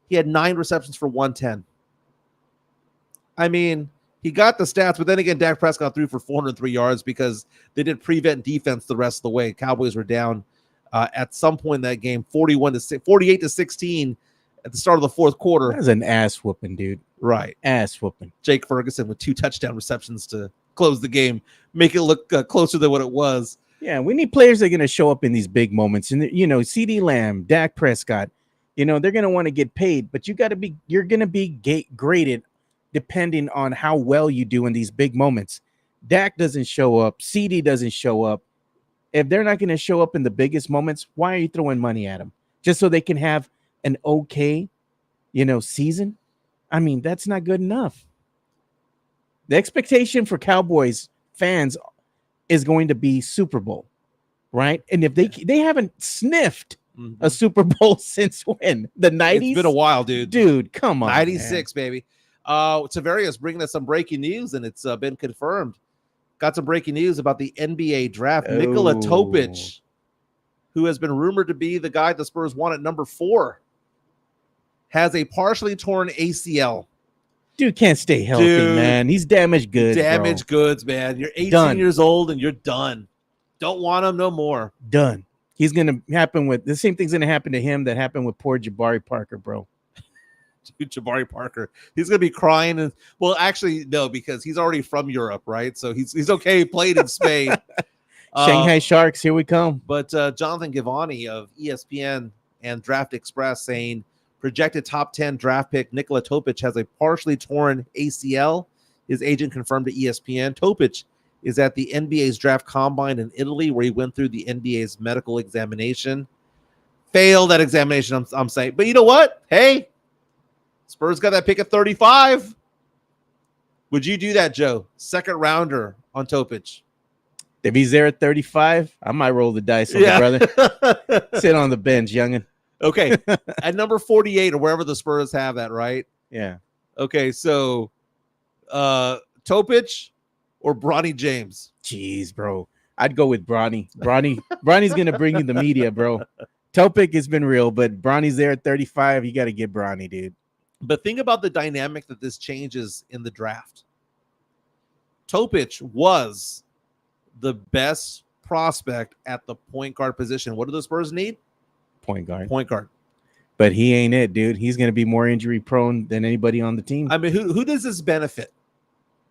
He had 9 receptions for 110. I mean, he got the stats, but then again, Dak Prescott threw for 403 yards because they did prevent defense the rest of the way. Cowboys were down at some point in that game, 48-16 at the start of the fourth quarter. That was an ass whooping, dude. Right. Ass whooping. Jake Ferguson with 2 touchdown receptions to close the game, make it look closer than what it was. Yeah, we need players that are going to show up in these big moments. And, CeeDee Lamb, Dak Prescott, they're going to want to get paid, but you're going to be graded depending on how well you do in these big moments. Dak doesn't show up. CeeDee doesn't show up. If they're not going to show up in the biggest moments, why are you throwing money at them? Just so they can have an okay, season? I mean, that's not good enough. The expectation for Cowboys fans is going to be Super Bowl, right? And if they haven't sniffed a Super Bowl since when? The 90s? It's been a while, dude. Dude, come on. 96, man. Baby. Tavarius bringing us some breaking news, and it's been confirmed. Got some breaking news about the NBA draft. Nikola Topic, who has been rumored to be the guy the Spurs want at number 4, has a partially torn ACL. Dude can't stay healthy, man. He's damaged goods. Damaged goods, man. You're 18 years old and you're done. Don't want him no more. Done. He's going to happen with the same thing's going to happen to him that happened with poor Jabari Parker, bro. Dude, Jabari Parker. He's going to be crying. And well, actually, no, because he's already from Europe, right? So he's okay playing in Spain. Shanghai Sharks, here we come. But Jonathan Givani of ESPN and Draft Express saying projected top 10 draft pick Nikola Topic has a partially torn ACL. His agent confirmed to ESPN. Topic is at the NBA's draft combine in Italy, where he went through the NBA's medical examination. Failed that examination, I'm saying. But you know what? Hey, Spurs got that pick at 35. Would you do that, Joe? Second rounder on Topic. If he's there at 35, I might roll the dice on the brother. Sit on the bench, youngin'. Okay. At number 48 or wherever the Spurs have that, right? Yeah. Okay, so Topic or Bronny James? Jeez, bro. I'd go with Bronny. Bronny's going to bring you the media, bro. Topic has been real, but Bronny's there at 35. You got to get Bronny, dude. But think about the dynamic that this changes in the draft. Topic was the best prospect at the point guard position. What do the Spurs need? Point guard. Point guard. But he ain't it, dude. He's going to be more injury prone than anybody on the team. I mean, who does this benefit?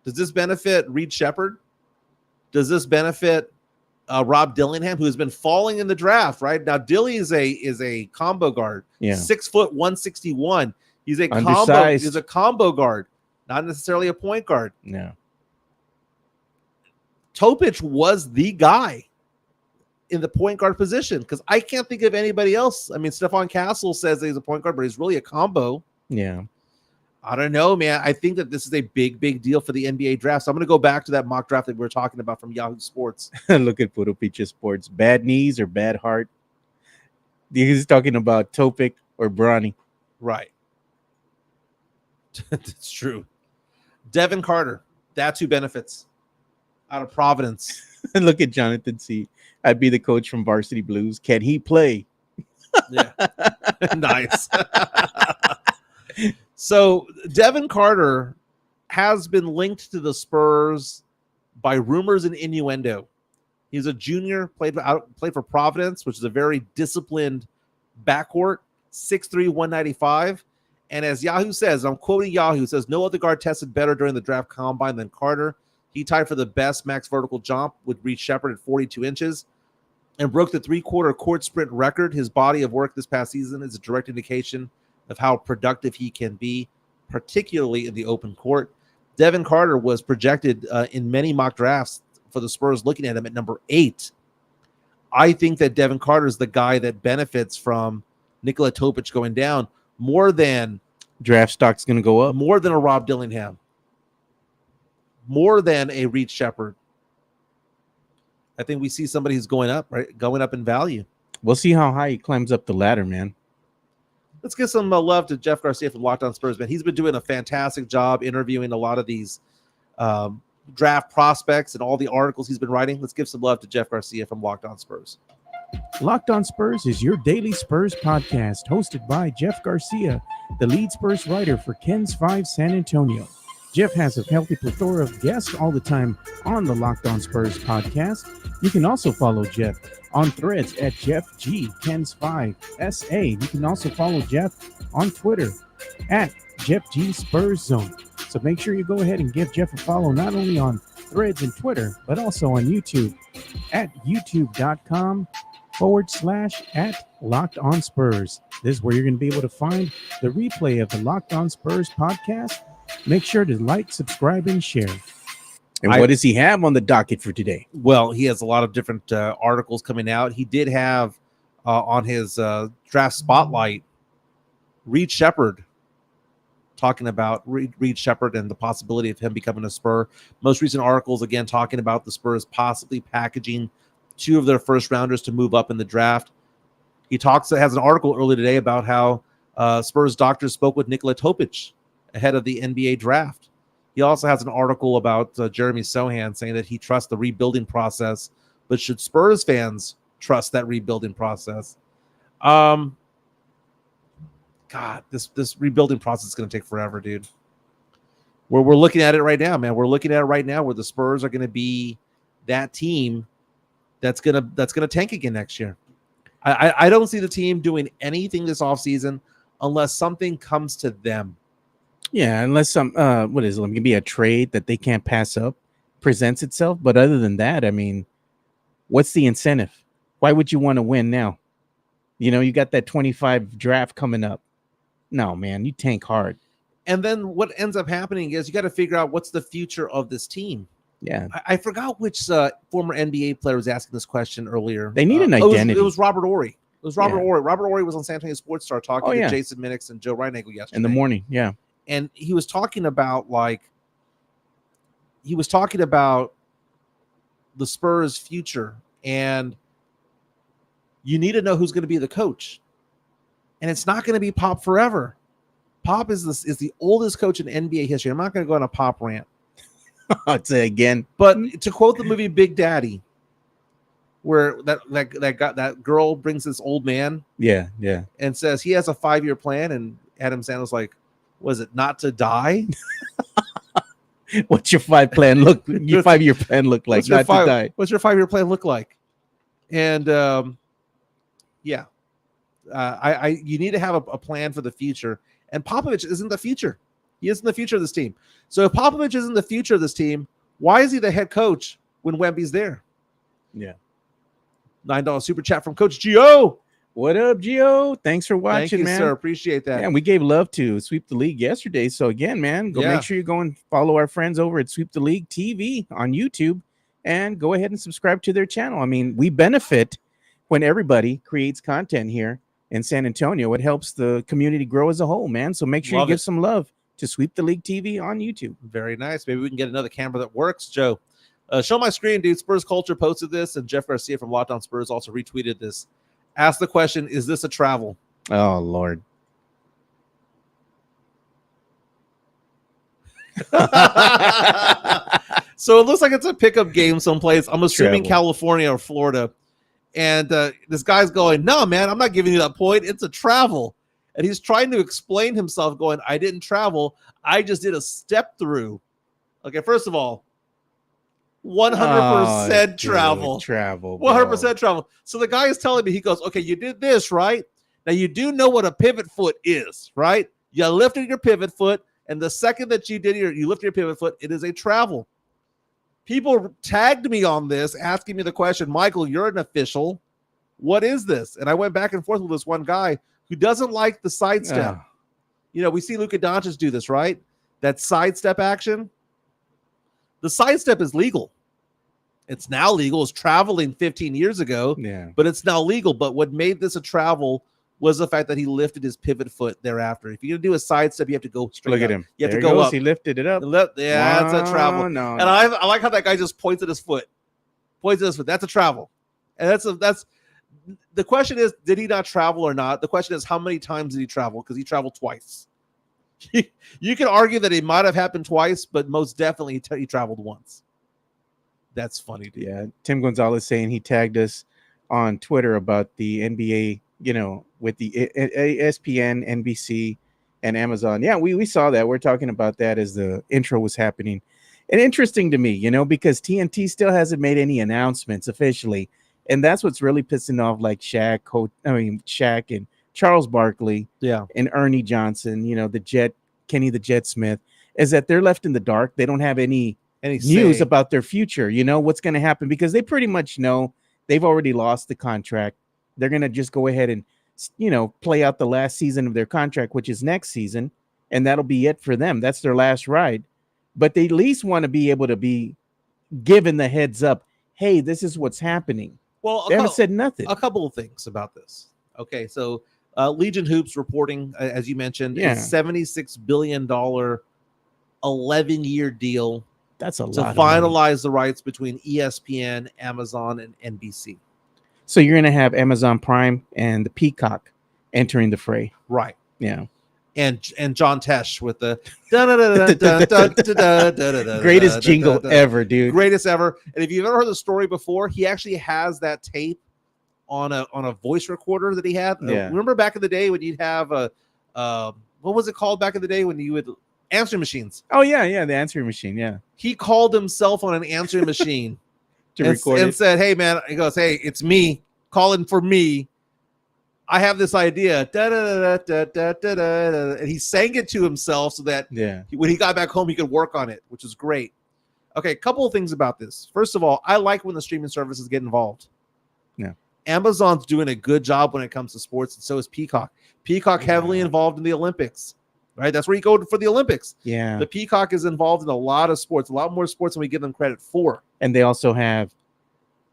Does this benefit Reed Shepherd? Does this benefit Rob Dillingham, who has been falling in the draft, right? Now, Dilly is a combo guard. Yeah. 6 foot 161. He's a combo guard, not necessarily a point guard. No. Topic was the guy in the point guard position because I can't think of anybody else. I mean, Stephon Castle says he's a point guard, but he's really a combo. Yeah. I don't know, man. I think that this is a big deal for the NBA draft. So I'm going to go back to that mock draft that we were talking about from Yahoo Sports. Look at Puro Picha Sports. Bad knees or bad heart? He's talking about Topic or Bronny. Right. It's true. Devin Carter. That's who benefits out of Providence. Look at Jonathan C. I'd be the coach from Varsity Blues. Can he play? Yeah. Nice. So Devin Carter has been linked to the Spurs by rumors and innuendo. He's a junior, played for Providence, which is a very disciplined backcourt, 6'3", 195. And as Yahoo says, I'm quoting Yahoo, says, no other guard tested better during the draft combine than Carter. He tied for the best max vertical jump with Reed Shepherd at 42 inches and broke the 3-quarter court sprint record. His body of work this past season is a direct indication of how productive he can be, particularly in the open court. Devin Carter was projected in many mock drafts for the Spurs, looking at him at number 8. I think that Devin Carter is the guy that benefits from Nikola Topic going down more than draft stock's going to go up, more than a Rob Dillingham, more than a Reed Shepherd. I think we see somebody who's going up, right? Going up in value. We'll see how high he climbs up the ladder, man. Let's give some love to Jeff Garcia from Locked On Spurs, man. He's been doing a fantastic job interviewing a lot of these draft prospects and all the articles he's been writing. Let's give some love to Jeff Garcia from Locked On Spurs. Locked On Spurs is your daily Spurs podcast, hosted by Jeff Garcia, the lead Spurs writer for Ken's 5 San Antonio. Jeff has a healthy plethora of guests all the time on the Locked On Spurs podcast. You can also follow Jeff on Threads at Jeff G Ken's 5 SA. You can also follow Jeff on Twitter at Jeff G Spurs Zone. So make sure you go ahead and give Jeff a follow not only on Threads and Twitter, but also on YouTube at youtube.com/@Locked On Spurs. This is where you're going to be able to find the replay of the Locked On Spurs podcast. Make sure to like, subscribe, and share. And what does he have on the docket for today? Well, he has a lot of different articles coming out. He did have on his draft spotlight Reed Shepherd, talking about Reed Shepherd and the possibility of him becoming a Spur. Most recent articles, again, talking about the Spurs possibly packaging 2 of their first rounders to move up in the draft. He has an article earlier today about how Spurs doctors spoke with Nikola Topic ahead of the NBA draft. He also has an article about Jeremy Sohan saying that he trusts the rebuilding process, but should Spurs fans trust that rebuilding process? God, this rebuilding process is going to take forever, dude. We're looking at it right now, man. We're looking at it right now where the Spurs are going to be that team that's gonna tank again next year. I don't see the team doing anything this offseason unless something comes to them. Yeah, unless some what is it? Maybe a trade that they can't pass up presents itself. But other than that, I mean, what's the incentive? Why would you want to win now? You know, you got that 25 draft coming up. No, man, you tank hard. And then what ends up happening is you got to figure out what's the future of this team. Yeah, I forgot which former NBA player was asking this question earlier. They need an identity. It was Robert Ory. It was Robert Ory. Robert Ory was on San Antonio Sports Star talking to Jason Minix and Joe Reinagle yesterday in the morning. Yeah, and he was talking about the Spurs' future, and you need to know who's going to be the coach, and it's not going to be Pop forever. Pop is the oldest coach in NBA history. I'm not going to go on a Pop rant. I'd say again, but to quote the movie Big Daddy, where that girl brings this old man, and says he has a 5-year plan, and Adam Sandler's like, was it not to die? What's your 5-year plan look? Your 5-year plan look like not to die. What's your 5-year plan look like? And you need to have a plan for the future. And Popovich isn't the future. He isn't the future of this team. So if Popovich isn't the future of this team, why is he the head coach when Wemby's there? Yeah. $9 super chat from Coach Gio. What up, Gio? Thanks for watching, Thank you, man. sir. Appreciate that. Yeah, and we gave love to Sweep the League yesterday. So again, man, make sure you go and follow our friends over at Sweep the League TV on YouTube and go ahead and subscribe to their channel. I mean, we benefit when everybody creates content here in San Antonio. It helps the community grow as a whole, man. So make sure you give some love to Sweep the League TV on YouTube. Very nice. Maybe we can get another camera that works, Joe. Show my screen, dude. Spurs Culture posted this, and Jeff Garcia from Locked On Spurs also retweeted this. Ask the question, is this a travel? Oh, Lord. So it looks like it's a pickup game someplace. I'm assuming California or Florida. And this guy's going, no, man, I'm not giving you that point. It's a travel. And he's trying to explain himself going, I didn't travel. I just did a step through. Okay, first of all, 100% travel. 100% travel. So the guy is telling me, he goes, okay, you did this, right? Now you do know what a pivot foot is, right? You lifted your pivot foot, and the second that you lifted your pivot foot, it is a travel. People tagged me on this, asking me the question, Michael, you're an official. What is this? And I went back and forth with this one guy who doesn't like the sidestep. You know, we see Luka Doncic do this, right? That sidestep action. The sidestep is legal. It's now legal. It's traveling 15 years ago, but it's now legal. But what made this a travel was the fact that he lifted his pivot foot thereafter. If you're going to do a sidestep, you have to go straight Look up. at him. You have to go up. He lifted it up. That's a travel. No, and I like how that guy just points at his foot. That's a travel. And that's the question is, did he not travel or not? The question is, how many times did he travel? Because he traveled twice. You can argue that it might have happened twice, but most definitely he traveled once. That's funny, dude. Yeah, Tim Gonzalez saying he tagged us on Twitter about the NBA, with the ESPN, NBC, and Amazon. Yeah, we saw that. We're talking about that as the intro was happening. And interesting to me, because TNT still hasn't made any announcements officially. And that's what's really pissing off like Shaq and Charles Barkley, Yeah, and Ernie Johnson, Kenny the Jet Smith, is that they're left in the dark. They don't have any news say. about their future, what's going to happen, because they pretty much know they've already lost the contract. They're going to just go ahead and, play out the last season of their contract, which is next season. And that'll be it for them. That's their last ride. But they at least want to be able to be given the heads up. Hey, this is what's happening. Well, They haven't said nothing. a couple of things about this. Okay, so Legion Hoops reporting, as you mentioned, a $76 billion 11-year deal That's a to lot of money. finalize the rights between ESPN, Amazon, and NBC. So you're going to have Amazon Prime and the Peacock entering the fray. Right. Yeah. And John Tesh with the Greatest jingle ever, dude. Greatest ever. And if you've ever heard the story before, he actually has that tape on a voice recorder that he had. Yeah. Remember back in the day when you'd have a what was it called back in the day when you would answering machines? Oh yeah, the answering machine. Yeah. He called himself on an answering machine To record and it. said, "Hey man," he goes, "Hey, it's me calling for me. I have this idea." And he sang it to himself so that when he got back home, he could work on it, which is great. Okay, a couple of things about this. First of all, I like when the streaming services get involved. Yeah. Amazon's doing a good job when it comes to sports, and so is Peacock. Peacock heavily involved in the Olympics, right? That's where you go for the Olympics. Yeah. The Peacock is involved in a lot of sports, a lot more sports than we give them credit for. And they also have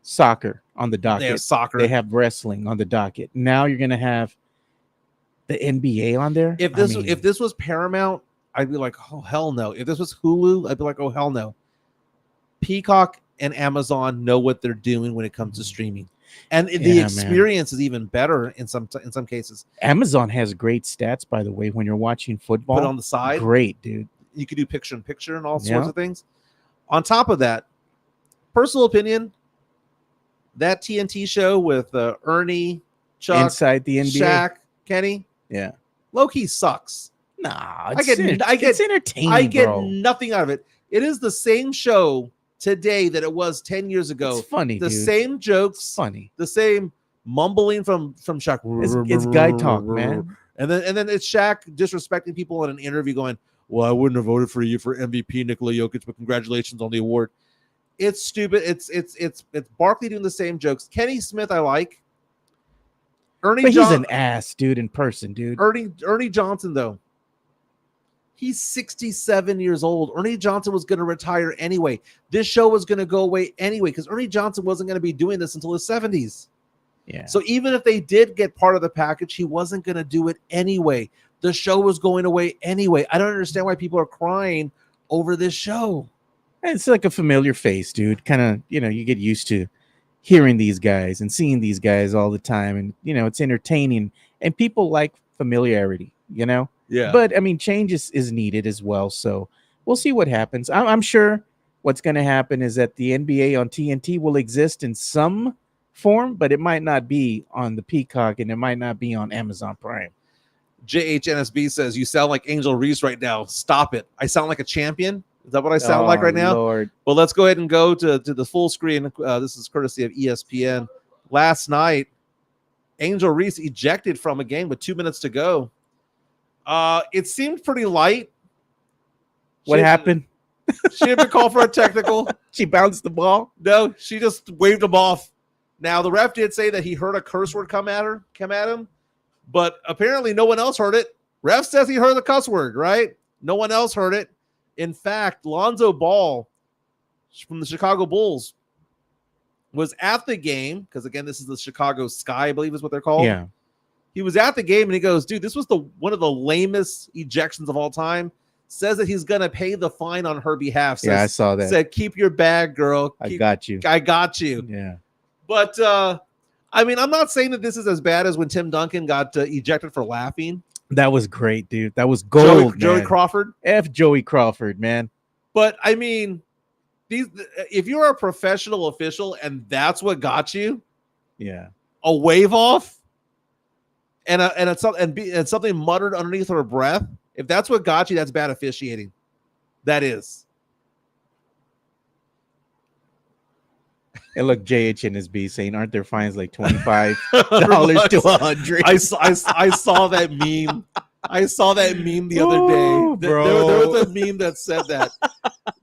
soccer on the docket. They have soccer. They have wrestling on the docket. Now you're going to have the NBA on there. If this was Paramount, I'd be like, oh hell no. If this was Hulu, I'd be like, oh hell no. Peacock and Amazon know what they're doing when it comes to streaming, and the experience is even better in some cases. Amazon has great stats, by the way, when you're watching football. Put on the side, great, dude. You could do picture in picture and all sorts of things. On top of that, personal opinion, that TNT show with Ernie, Chuck, Inside the NBA, Shaq, Kenny, low-key sucks. Nah, it's entertaining. I get nothing out of it. It is the same show today that it was 10 years ago. It's funny, the dude. same jokes, It's funny. the same mumbling from Shaq. It's guy talk, man. And then it's Shaq disrespecting people in an interview, going, "Well, I wouldn't have voted for you for MVP, Nikola Jokic, but congratulations on the award." It's stupid. It's Barkley doing the same jokes. Kenny Smith, I like. He's an ass, dude, in person, dude. Ernie Johnson, though. He's 67 years old. Ernie Johnson was going to retire anyway. This show was going to go away anyway because Ernie Johnson wasn't going to be doing this until his 70s. Yeah. So even if they did get part of the package, he wasn't going to do it anyway. The show was going away anyway. I don't understand why people are crying over this show. It's like a familiar face, dude. Kind of, you get used to hearing these guys and seeing these guys all the time. And, it's entertaining. And people like familiarity, Yeah. But, change is needed as well. So we'll see what happens. I'm sure what's going to happen is that the NBA on TNT will exist in some form, but it might not be on the Peacock and it might not be on Amazon Prime. JHNSB says, "You sound like Angel Reese right now. Stop it. I sound like a champion." Is that what I sound like right now? Lord. Well, let's go ahead and go to the full screen. This is courtesy of ESPN. Last night, Angel Reese ejected from a game with 2 minutes to go. It seemed pretty light. What happened? She didn't been called for a technical. She bounced the ball? No, she just waved him off. Now, the ref did say that he heard a curse word come at him, but apparently no one else heard it. Ref says he heard the cuss word, right? No one else heard it. In fact, Lonzo Ball from the Chicago Bulls was at the game, because again, this is the Chicago Sky, I believe is what they're called. Yeah. He was at the game and he goes, "Dude, this was one of the lamest ejections of all time." Says that he's going to pay the fine on her behalf. Says, I saw that. Said, "Keep your bag, girl. I got you. I got you." Yeah. But, I'm not saying that this is as bad as when Tim Duncan got ejected for laughing. That was great, dude. That was gold, Joey man. Crawford. F Joey Crawford, man. But I mean, if you're a professional official and that's what got you, Yeah. a wave off, and something muttered underneath her breath, if that's what got you, that's bad officiating. That is. And look, JHNSB saying, aren't there fines like $25 to $100? I saw that meme. I saw that meme the other Ooh, day. bro. There was a meme that said that.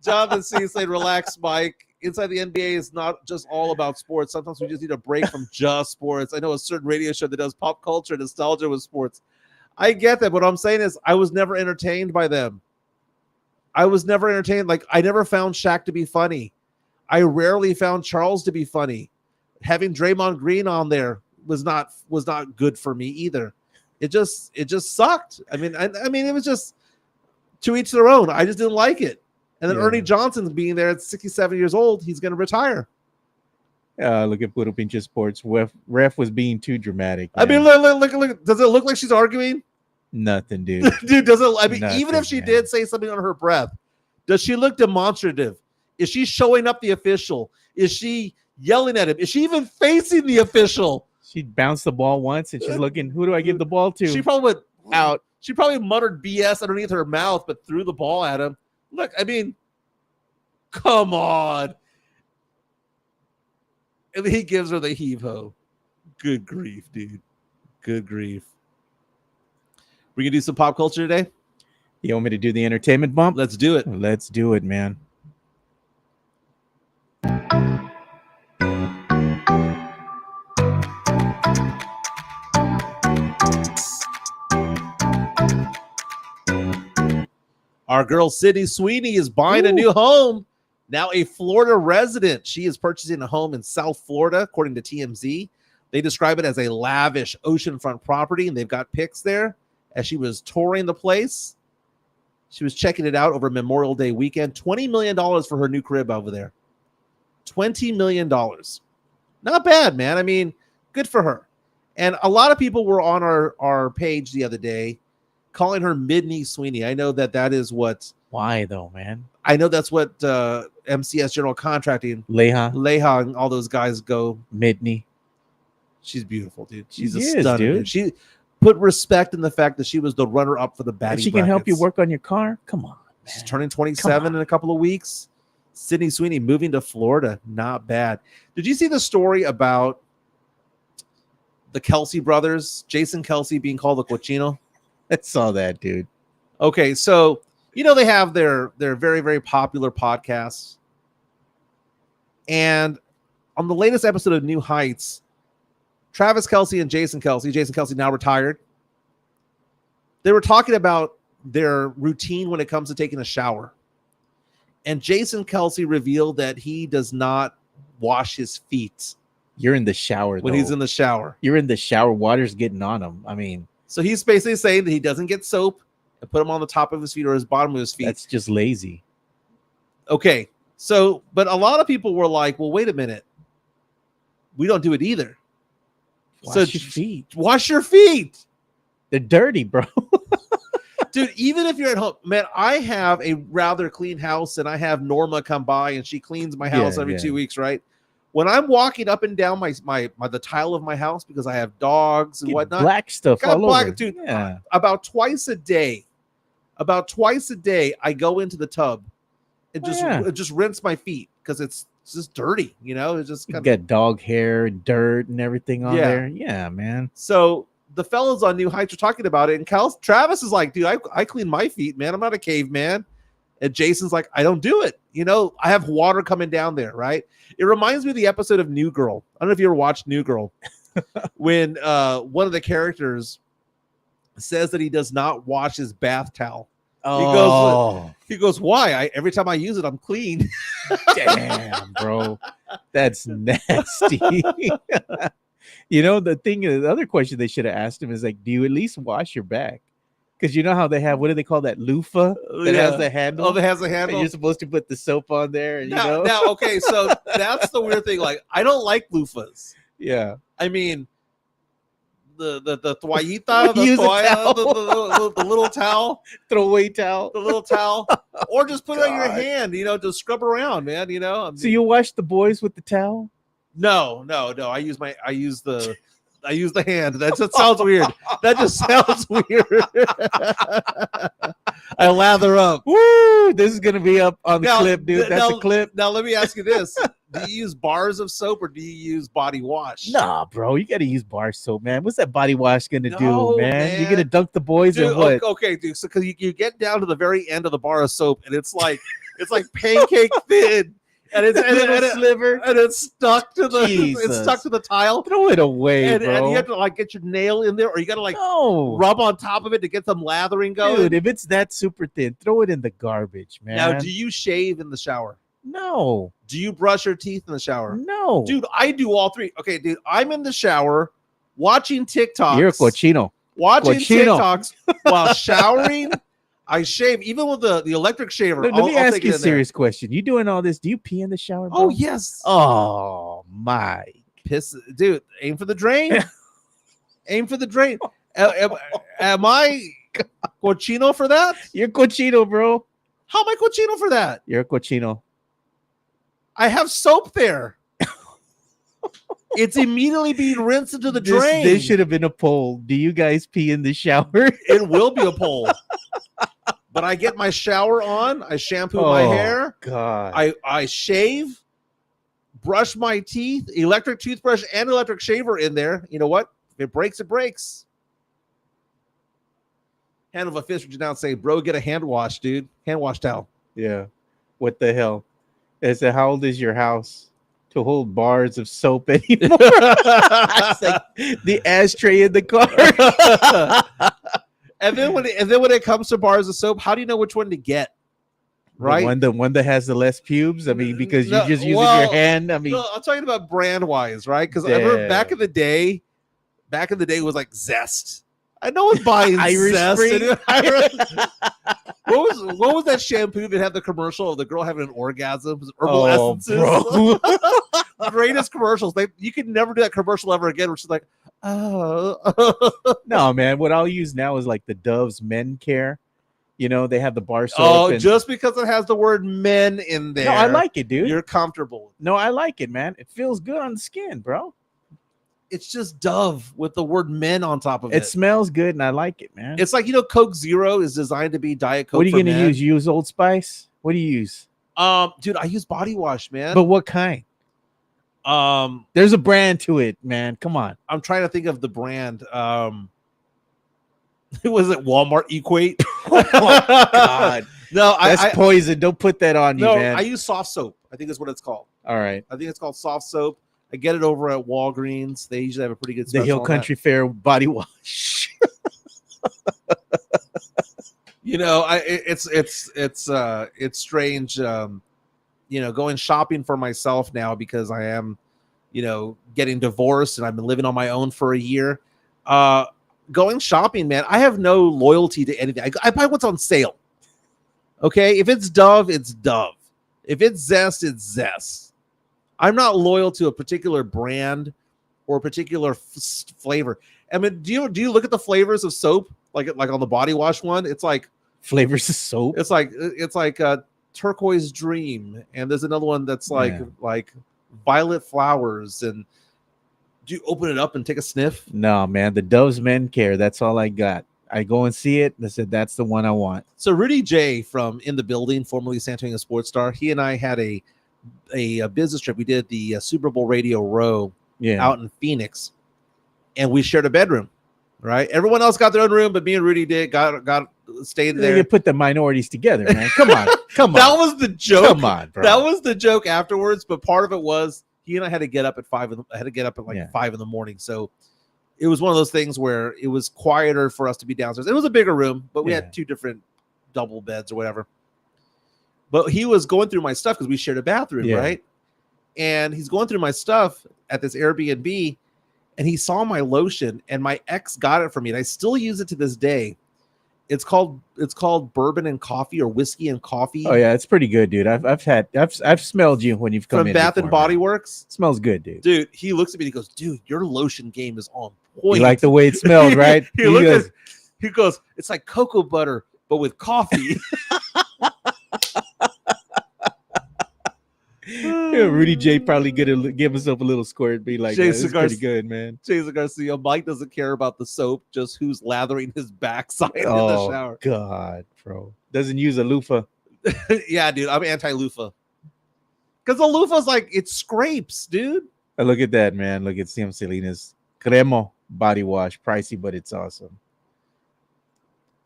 Jonathan C. saying, relax, Mike. Inside the NBA is not just all about sports. Sometimes we just need a break from just sports. I know a certain radio show that does pop culture nostalgia with sports. I get that. What I'm saying is I was never entertained by them. I was never entertained. Like, I never found Shaq to be funny. I rarely found Charles to be funny. Having Draymond Green on there was not good for me either. It just sucked. I mean, it was just to each their own. I just didn't like it. And then Ernie Johnson's being there at 67 years old. He's going to retire. Look at Puro Pinche Sports. Ref was being too dramatic. Man. I mean, look. Does it look like she's arguing? Nothing, dude. Dude, does it? I mean, Nothing, even if she did say something under her breath, does she look demonstrative? Is she showing up the official? Is she yelling at him? Is she even facing the official? She bounced the ball once and she's looking, who do I give the ball to? She probably went out. She probably muttered BS underneath her mouth, but threw the ball at him. Look, I mean, come on. And he gives her the heave-ho. Good grief, dude. Good grief. We can do some pop culture today? You want me to do the entertainment bump? Let's do it. Let's do it, man. Our girl Sydney Sweeney is buying a new home. Now a Florida resident. She is purchasing a home in South Florida, according to TMZ. They describe it as a lavish oceanfront property, and they've got pics there. As she was touring the place, she was checking it out over Memorial Day weekend. $20 million for her new crib over there. $20 million. Not bad, man. I mean, good for her. And a lot of people were on our page the other day calling her Midney Sweeney. I know that is what. Why though, man? I know that's what MCS General Contracting, Leha, and all those guys go. Midney. She's beautiful, dude. She's she a stunner, dude. She put respect in the fact that she was the runner-up for the batting. She can help you work on your car. Come on, man. She's turning 27 in a couple of weeks. Sydney Sweeney moving to Florida. Not bad. Did you see the story about the Kelsey brothers, Jason Kelsey being called the cochino? I saw that, dude. Okay, so you know they have their very, very popular podcasts. And on the latest episode of New Heights, Travis Kelsey and Jason Kelsey now retired, they were talking about their routine when it comes to taking a shower. And Jason Kelsey revealed that he does not wash his feet. You're in the shower when he's in the shower. You're in the shower. Water's getting on him. I mean, so he's basically saying that he doesn't get soap and put them on the top of his feet or his bottom of his feet. That's just lazy. Okay. So, but a lot of people were like, well, wait a minute. We don't do it either. Wash your feet. Wash your feet. They're dirty, bro. Dude, even if you're at home, man, I have a rather clean house and I have Norma come by and she cleans my house every 2 weeks, right? When I'm walking up and down the tile of my house because I have dogs and whatnot, black stuff all over. Dude, about twice a day, I go into the tub and just rinse my feet because it's just dirty, you know. It's just kind of got dog hair, dirt, and everything on there. Yeah, man. So the fellas on New Heights are talking about it, and Travis is like, dude, I clean my feet, man. I'm not a caveman. And Jason's like, I don't do it. You know, I have water coming down there, right? It reminds me of the episode of New Girl. I don't know if you ever watched New Girl. When one of the characters says that he does not wash his bath towel. He goes, why? Every time I use it, I'm clean. Damn, bro. That's nasty. You know, the other question they should have asked him is like, do you at least wash your back? Because you know how they have, what do they call that loofah that has the handle? Oh, that has the handle. And you're supposed to put the soap on there. And, now, okay, so that's the weird thing. Like, I don't like loofahs. Yeah. I mean, the toallita, Use a towel. the little towel, Throwaway towel. the little towel, or just put it on your hand, to scrub around, man. So you wash the boys with the towel? No. I use the hand. That just sounds weird. That just sounds weird. I lather up. Woo! This is gonna be up on the clip, dude. That's a clip. Now let me ask you this: do you use bars of soap or do you use body wash? Nah, bro, you gotta use bar soap, man. What's that body wash gonna No, do, man? You man. gonna dunk the boys Dude, or what? okay, dude. So because you get down to the very end of the bar of soap, and it's like pancake thin, and it's sliver. and it's stuck to the Jesus. tile. Throw it away, And bro. you have to get your nail in there, or you got to no, rub on top of it to get some lathering going. dude. If it's that super thin, throw it in the garbage, man. Now, do you shave in the shower? No, Do you brush your teeth in the shower? no, Dude, I do all three. Okay, dude, I'm in the shower watching TikToks. you're a cochino. Watching Cochino. TikToks while showering. I shave even with the electric shaver. Let me ask you a serious question. You doing all this? Do you pee in the shower, bro? Oh yes. Oh my. Piss, dude. Aim for the drain. Aim for the drain. Am I cochino for that? You're cochino, bro. How am I cochino for that? You're a cochino. I have soap there. It's immediately being rinsed into the drain. This should have been a poll. Do you guys pee in the shower? It will be a poll. But I get my shower on. I shampoo my hair. God. I shave, brush my teeth, electric toothbrush and electric shaver in there. You know what? If it breaks, it breaks. Hand of a fist reaching out and say, bro, get a hand wash, dude. Hand wash towel. Yeah. What the hell? I said, how old is your house to hold bars of soap anymore? It's like the ashtray in the car. And then when it comes to bars of soap, how do you know which one to get? Right? The one that has the less pubes. I mean, because you're just using your hand. I mean, no, I'm talking about brand wise, right? Because I remember back in the day it was like Zest. I know it's buying Irish Zest. Spring. What was that shampoo that had the commercial of the girl having an orgasm? Herbal essences. Bro. Greatest commercials. You could never do that commercial ever again. Where she's like, oh. No, man. What I'll use now is like the Dove's Men Care. You know, they have the bar soap. Oh, just because it has the word men in there. No, I like it, dude. You're comfortable. No, I like it, man. It feels good on the skin, bro. It's just Dove with the word men on top of it. It smells good, and I like it, man. It's like, Coke Zero is designed to be Diet Coke. What are you going to use? You use Old Spice? What do you use? Dude, I use body wash, man. But what kind? There's a brand to it, man. Come on. I'm trying to think of the brand. Was it Walmart Equate? Oh God. No, that's poison. Don't put that on you, man. I use soft soap. I think that's what it's called. All right. I think it's called soft soap. I get it over at Walgreens. They usually have a pretty good special. The Hill Country Fair body wash. It's strange. Going shopping for myself now because I am, getting divorced and I've been living on my own for a year. Going shopping, man, I have no loyalty to anything. I buy what's on sale. Okay, if it's Dove, it's Dove. If it's Zest, it's Zest. I'm not loyal to a particular brand or a particular flavor. I mean, do you look at the flavors of soap like on the body wash one? It's like flavors of soap. It's like turquoise dream, and there's another one that's like violet flowers. And do you open it up and take a sniff? No, man. The Dove's Men Care. That's all I got. I go and see it. And I said, that's the one I want. So Rudy J from In the Building, formerly San Antonio Sports Star, he and I had a business trip. We did the Super Bowl Radio Row out in Phoenix, and we shared a bedroom. Right, everyone else got their own room, but me and Rudy got stayed there. You put the minorities together, man. Come on. That was the joke. Come on, bro. That was the joke afterwards. But part of it was he and I had to get up at 5 in the morning. So it was one of those things where it was quieter for us to be downstairs. It was a bigger room, but we had 2 different double beds or whatever. But he was going through my stuff because we shared a bathroom, right? And he's going through my stuff at this Airbnb, and he saw my lotion, and my ex got it for me, and I still use it to this day. It's called bourbon and coffee or whiskey and coffee. Oh yeah, it's pretty good, dude. I've smelled you when you've come from in Bath and before, Body man. Works. Smells good, dude. Dude, he looks at me and he goes, dude, your lotion game is on point. You like the way it smells, right? He goes, it's like cocoa butter, but with coffee. Yeah, Rudy J probably gonna give himself a little squirt, be like, yeah, Jason it's pretty good, man. Jason Garcia, Mike doesn't care about the soap, just who's lathering his backside in the Oh shower. God, bro. Doesn't use a loofah. Yeah, dude, I'm anti-loofah. Because the loofah's like, it scrapes, dude. Look at that, man. Look at Sam Selena's Cremo body wash. Pricey, but it's awesome.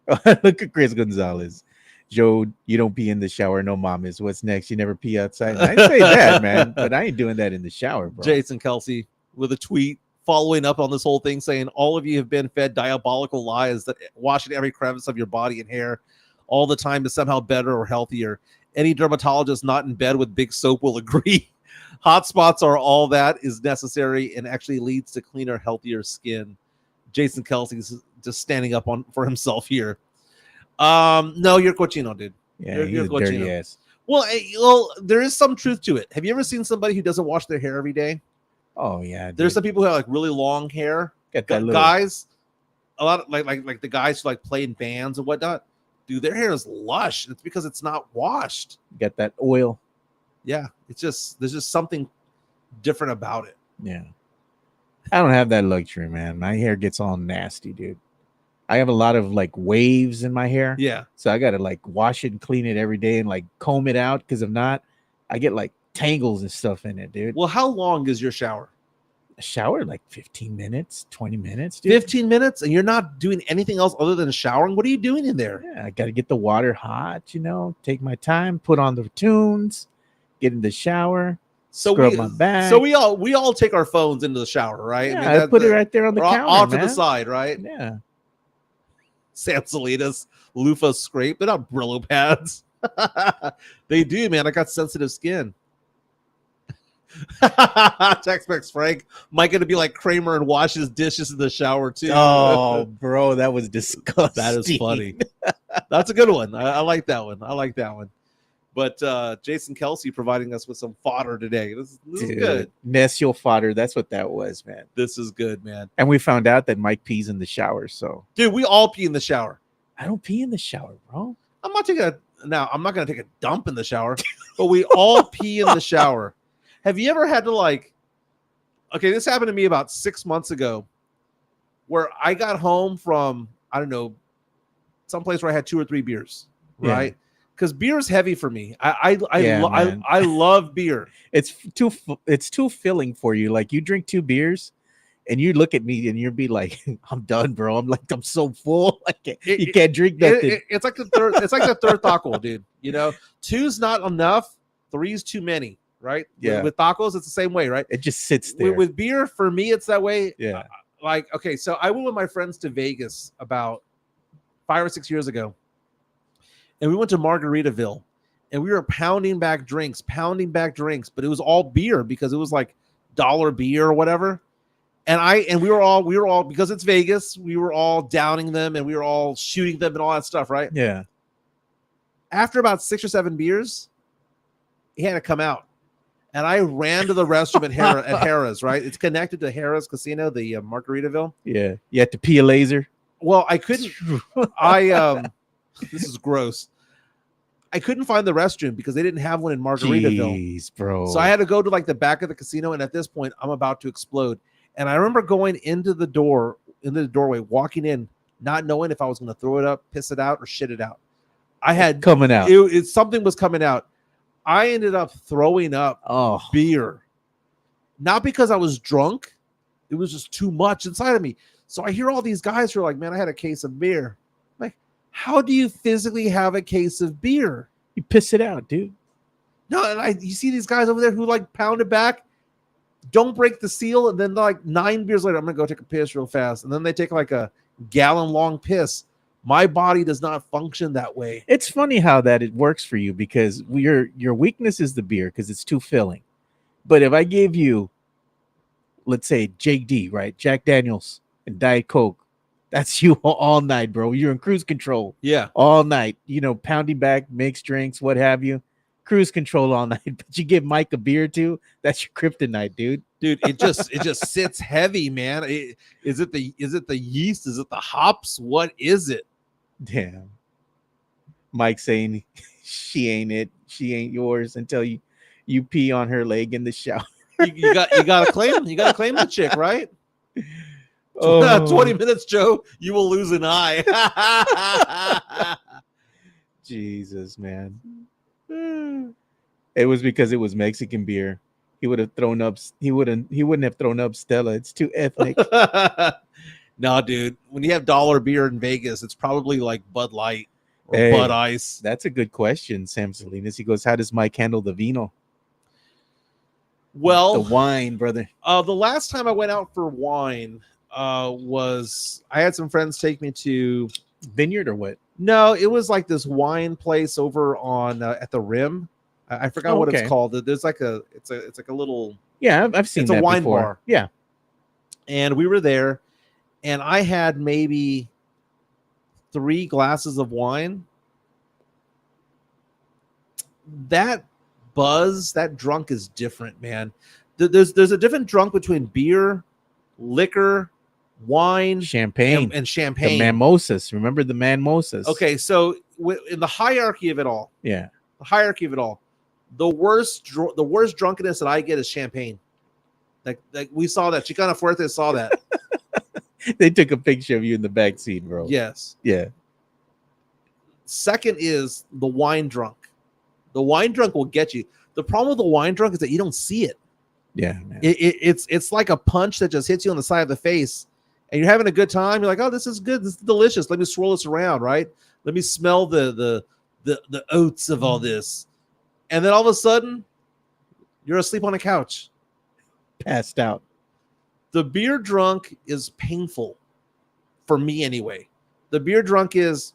Look at Chris Gonzalez. Joe, you don't pee in the shower. No mamas. What's next? You never pee outside. I say that, man, but I ain't doing that in the shower, bro. Jason Kelsey with a tweet following up on this whole thing saying, all of you have been fed diabolical lies that washing every crevice of your body and hair all the time is somehow better or healthier. Any dermatologist not in bed with big soap will agree. Hot spots are all that is necessary and actually leads to cleaner, healthier skin. Jason Kelsey's just standing up for himself here. No, you're cochino, dude. Yeah, you're a dirty ass. Well, there is some truth to it. Have you ever seen somebody who doesn't wash their hair every day? Oh yeah, dude. There's some people who have like really long hair. Guys, a lot of like the guys who like play in bands and whatnot. Dude, their hair is lush. It's because it's not washed. Got that oil. Yeah, there's just something different about it. Yeah, I don't have that luxury, man. My hair gets all nasty, dude. I have a lot of like waves in my hair. Yeah. So I got to like wash it and clean it every day and like comb it out. Because if not, I get like tangles and stuff in it, dude. Well, how long is your shower? A shower like 15 minutes, 20 minutes, dude. 15 minutes? And you're not doing anything else other than showering? What are you doing in there? Yeah, I got to get the water hot, take my time, put on the tunes, get in the shower. Scrub my back. So we all take our phones into the shower, right? Yeah, I put it right there on the counter, off to the side, right? Yeah. Sam Salinas, loofah scrape. They're not Brillo pads. They do, man. I got sensitive skin. Tex-Mex Frank. Mike gonna be like Kramer and wash his dishes in the shower too. Oh, bro, that was disgusting. That is funny. That's a good one. I like that one. I like that one. But Jason Kelsey providing us with some fodder today. This is good. Necio fodder. That's what that was, man. This is good, man. And we found out that Mike pees in the shower. So, dude, we all pee in the shower. I don't pee in the shower, bro. I'm not going to take a dump in the shower, but we all pee in the shower. Have you ever had to okay, this happened to me about 6 months ago where I got home from, I don't know, someplace where I had 2 or 3 beers, right? Because beer is heavy for me. I love beer. It's too filling for you. Like you drink 2 beers, and you look at me and you'll be like, "I'm done, bro. I'm so full. You can't drink nothing." It's like the third. It's like the third taco, dude. 2's not enough. 3's too many, right? Yeah. With tacos, it's the same way, right? It just sits there. With beer, for me, it's that way. Yeah. Okay, so I went with my friends to Vegas about 5 or 6 years ago. And we went to Margaritaville, and we were pounding back drinks, but it was all beer because it was like dollar beer or whatever. And we were all because it's Vegas, we were all downing them and we were all shooting them and all that stuff, right? Yeah. After about 6 or 7 beers, he had to come out. And I ran to the restroom at Harrah's, right? It's connected to Harrah's Casino, the Margaritaville. Yeah. You had to pee a laser. Well, I couldn't. This is gross. I couldn't find the restroom because they didn't have one in Margaritaville. Jeez, bro. So I had to go to the back of the casino, and at this point, I'm about to explode. And I remember going into the doorway, walking in, not knowing if I was going to throw it up, piss it out, or shit it out. I had coming out. Something was coming out. I ended up throwing up beer, not because I was drunk. It was just too much inside of me. So I hear all these guys who are like, "Man, I had a case of beer." How do you physically have a case of beer? You piss it out, dude. No, and you see these guys over there who pound it back, don't break the seal, and then 9 beers later, I'm gonna go take a piss real fast, and then they take a gallon long piss. My body does not function that way. It's funny how that it works for you because your weakness is the beer because it's too filling. But if I gave you, let's say JD, right, Jack Daniels and Diet Coke, That's you all night, bro. You're in cruise control Yeah. all night. Pounding back mixed drinks, what have you. Cruise control all night. But you give Mike a beer too. That's your kryptonite, dude. Dude, it just sits heavy, man. Is it the yeast? Is it the hops? What is it? Damn. Mike saying she ain't it. She ain't yours until you pee on her leg in the shower. You gotta claim the chick, right? Oh. 20 minutes, Joe. You will lose an eye. Jesus, man. It was because it was Mexican beer. He would have thrown up. He wouldn't have thrown up Stella. It's too ethnic. No, dude. When you have dollar beer in Vegas, it's probably like Bud Light or Hey, Bud Ice. That's a good question, Sam Salinas. He goes, "How does Mike handle the vino?" Well, the wine, brother. The last time I went out for wine was I had some friends take me to Vineyard or what? No, it was like this wine place over on at the Rim. I forgot what it's called. There's like it's like a little I've seen it's that a wine before. bar. Yeah, and we were there, and I had maybe 3 glasses of wine. That buzz, that drunk is different, man. There's a different drunk between beer, liquor, wine, champagne, and champagne. The mimosas. Remember the mimosas? Okay, so in the hierarchy of it all, the worst drunkenness that I get is champagne. Like we saw that. Chicana Fuerte saw that. They took a picture of you in the back seat, bro. Yes. Yeah. Second is the wine drunk. The wine drunk will get you. The problem with the wine drunk is that you don't see it. Yeah, man. It's like a punch that just hits you on the side of the face, and you're having a good time. You're like, oh, this is good. This is delicious. Let me swirl this around, right? Let me smell the oats of all this. And then all of a sudden, you're asleep on a couch. Passed out. The beer drunk is painful for me anyway. The beer drunk is,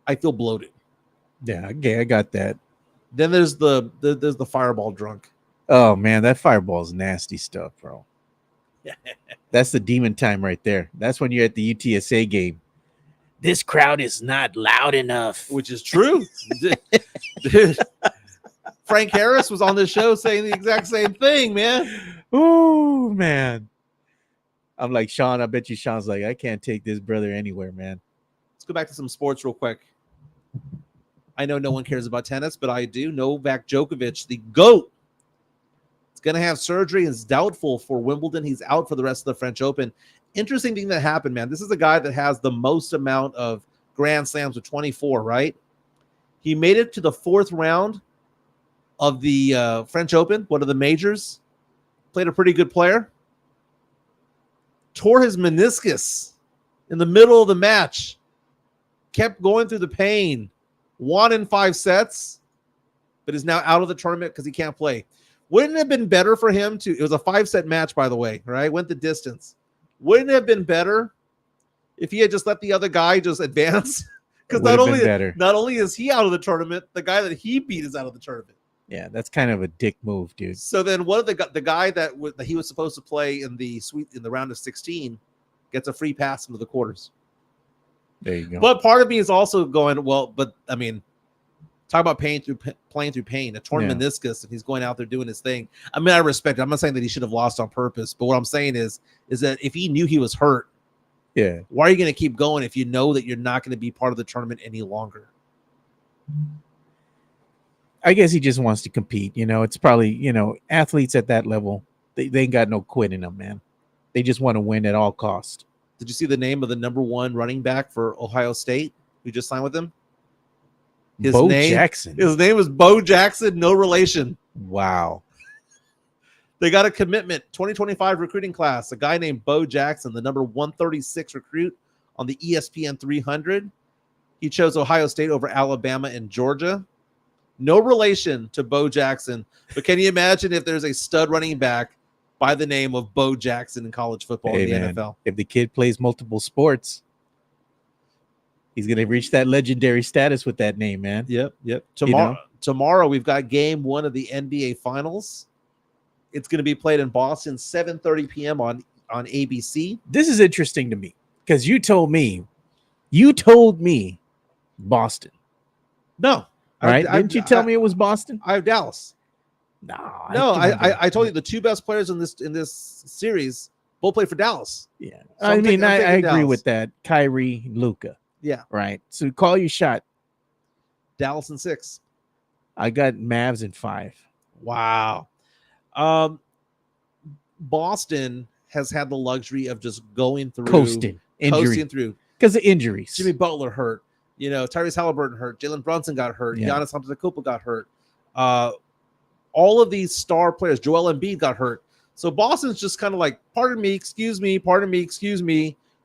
I feel bloated. Yeah, okay, I got that. Then there's the fireball drunk. Oh man, that fireball is nasty stuff, bro. That's the demon time right there. That's when you're at the UTSA game. This crowd is not loud enough. Which is true. Dude, Frank Harris was on this show saying the exact same thing, man. Oh man. I'm like, Sean, I bet you Sean's like, I can't take this brother anywhere, man. Let's go back to some sports real quick. I know no one cares about tennis, but I do. Novak Djokovic, the GOAT, is going to have surgery and is doubtful for Wimbledon. He's out for the rest of the French Open. Interesting thing that happened, man. This is a guy that has the most amount of Grand Slams with 24, right? He made it to the 4th round of the French Open, one of the majors. Played a pretty good player. Tore his meniscus in the middle of the match. Kept going through the pain. Won in 5 sets, but is now out of the tournament because he can't play. Wouldn't it have been better for him to, it was a 5-set match, by the way, right? Went the distance. Wouldn't it have been better if he had just let the other guy just advance? Because not only is he out of the tournament, the guy that he beat is out of the tournament. Yeah, that's kind of a dick move, dude. So then one of the guy that he was supposed to play in the round of 16 gets a free pass into the quarters. There you go. But part of me is also going, well, but I mean, talk about playing through pain, a torn meniscus, and he's going out there doing his thing. I mean, I respect it. I'm not saying that he should have lost on purpose, but what I'm saying is that if he knew he was hurt, why are you going to keep going if you know that you're not going to be part of the tournament any longer? I guess he just wants to compete. It's probably, athletes at that level, they ain't got no quit in them, man. They just want to win at all cost. Did you see the name of the number 1 running back for Ohio State who just signed with them? Bo Jackson. His name is Bo Jackson, no relation. Wow. They got a commitment, 2025 recruiting class. A guy named Bo Jackson, the number 136 recruit on the ESPN 300. He chose Ohio State over Alabama and Georgia. No relation to Bo Jackson. But can you imagine if there's a stud running back by the name of Bo Jackson in college football in the NFL? If the kid plays multiple sports, he's going to reach that legendary status with that name, man. Yep. Tomorrow we've got game 1 of the NBA Finals. It's going to be played in Boston, 7:30 p.m. on on ABC. This is interesting to me because you told me Boston, No, right? Didn't you tell me it was Boston? I have Dallas. No, I told you the two best players in this series both play for Dallas. Yeah, So I I'm mean, I agree Dallas. with that. Kyrie, Luka. Yeah, Right. So call your shot. Dallas in 6. I got Mavs in 5. Wow. Boston has had the luxury of just going through Coasting through because of injuries. Jimmy Butler hurt, Tyrese Halliburton hurt, Jalen Brunson got hurt, Yeah. Giannis Antetokounmpo got hurt. All of these star players, Joel Embiid got hurt. So Boston's just kind of like, pardon me, excuse me.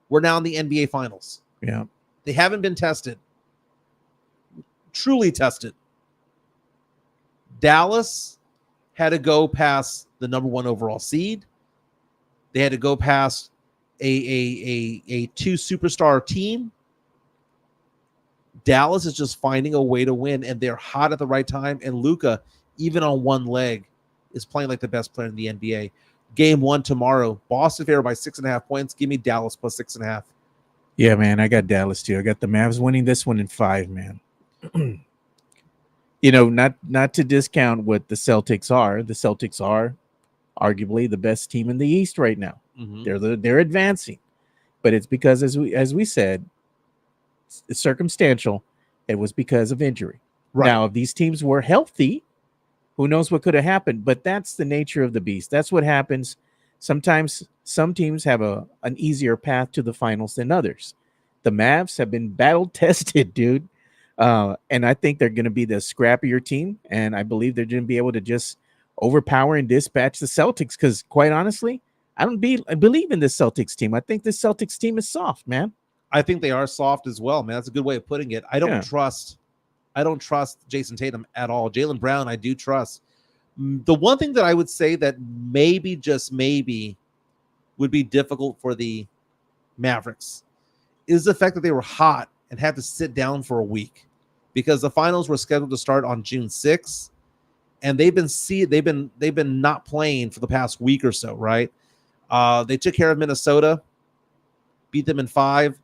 We're now in the NBA Finals. Yeah. They haven't been tested, truly tested. Dallas had to go past the number 1 overall seed. They had to go past a 2 superstar team. Dallas is just finding a way to win, and they're hot at the right time. And Luka, even on one leg, is playing like the best player in the NBA. Game 1 tomorrow. Boston favored by 6.5 points. Give me Dallas plus 6.5. Yeah, man. I got Dallas too. I got the Mavs winning this one in 5, man. Not to discount what the Celtics are. The Celtics are arguably the best team in the East right now. Mm-hmm. They're advancing, but it's because as we said, it's circumstantial. It was because of injury. Right. Now, if these teams were healthy, who knows what could have happened? But that's the nature of the beast. That's what happens. Sometimes some teams have an easier path to the finals than others. The Mavs have been battle tested, dude. And I think they're going to be the scrappier team. And I believe they're going to be able to just overpower and dispatch the Celtics. Because quite honestly, I believe in this Celtics team. I think this Celtics team is soft, man. I think they are soft as well, man. That's a good way of putting it. I don't trust Jason Tatum at all. Jaylen Brown, I do trust. The one thing that I would say that maybe, just maybe, would be difficult for the Mavericks is the fact that they were hot and had to sit down for a week because the finals were scheduled to start on June 6th, and they've been not playing for the past week or so, right? They took care of Minnesota, beat them in 5,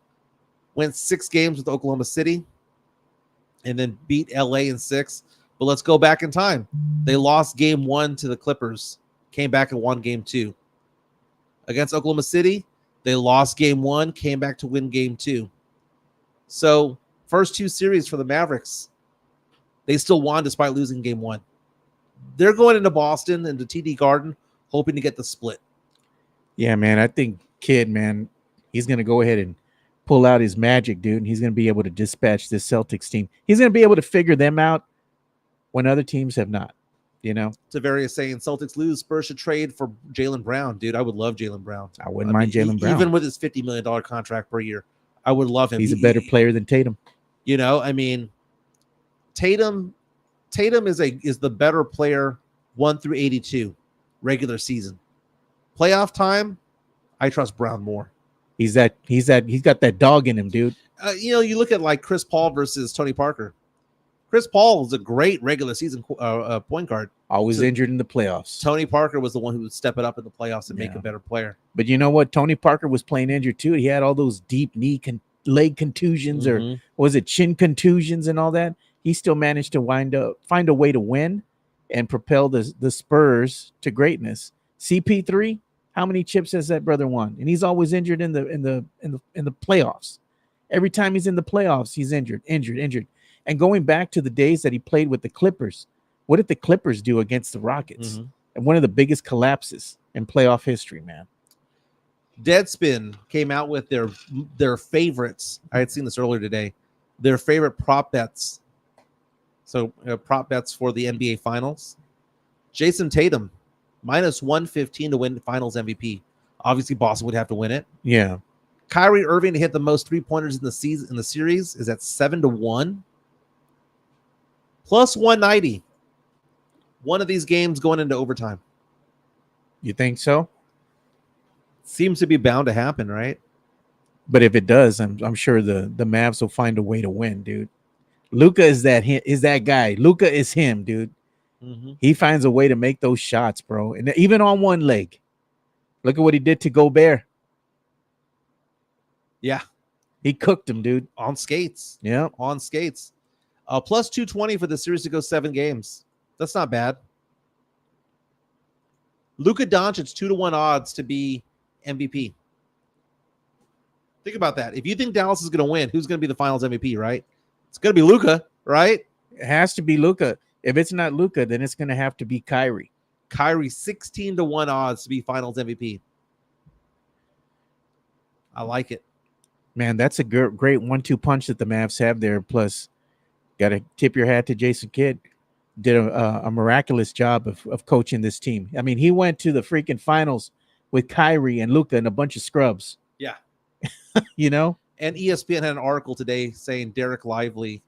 went 6 games with Oklahoma City, and then beat LA in 6. But let's go back in time. They lost game 1 to the Clippers, came back and won game 2. Against Oklahoma City, they lost game 1, came back to win game 2. So first 2 series for the Mavericks, they still won despite losing game 1. They're going into Boston, into TD Garden, hoping to get the split. Yeah, man. I think Kid, man, he's going to go ahead and pull out his magic, dude, and he's going to be able to dispatch this Celtics team. He's going to be able to figure them out when other teams have not, Tavares is saying Celtics lose, Spurs should trade for Jaylen Brown. Dude, I would love Jaylen Brown. I wouldn't mind Jaylen Brown. Even with his $50 million contract per year, I would love him. He's a better player than Tatum. Tatum is the better player 1 through 82 regular season. Playoff time, I trust Brown more. He's got that dog in him, dude. You look at like Chris Paul versus Tony Parker. Chris Paul is a great regular season point guard. Always injured in the playoffs. Tony Parker was the one who would step it up in the playoffs and make a better player. But you know what? Tony Parker was playing injured too. He had all those deep leg contusions, or was it chin contusions and all that. He still managed to find a way to win and propel the Spurs to greatness. CP3, how many chips has that brother won? And he's always injured in the playoffs. Every time he's in the playoffs, he's injured. And going back to the days that he played with the Clippers, what did the Clippers do against the Rockets? And one of the biggest collapses in playoff history, man. Deadspin came out with their favorites. I had seen this earlier today. Their favorite prop bets. So prop bets for the NBA Finals. Jason Tatum, -115 to win Finals MVP. Obviously, Boston would have to win it. Yeah. Kyrie Irving to hit the most 3-pointers in the series is at 7-1. Plus 190. One of these games going into overtime. You think so? Seems to be bound to happen, right? But if it does, I'm sure the Mavs will find a way to win, dude. Luka is that guy. Luka is him, dude. He finds a way to make those shots, bro. And even on one leg. Look at what he did to Gobert. Yeah, He cooked him, dude. on skates. Yeah. On skates. Plus 220 for the series to go 7 games. That's not bad. Luka Doncic 2-1 odds to be MVP. Think about that. If you think Dallas is going to win, who's going to be the Finals MVP? Right? It's going to be Luka, right? It has to be Luka. If it's not Luka, then it's going to have to be Kyrie. Kyrie 16-1 odds to be Finals MVP. I like it. Man, that's a great 1-2 punch that the Mavs have there. Plus, got to tip your hat to Jason Kidd. Did a miraculous job of coaching this team. I mean, he went to the freaking finals with Kyrie and Luka and a bunch of scrubs. Yeah. You know? And ESPN had an article today saying Derek Lively,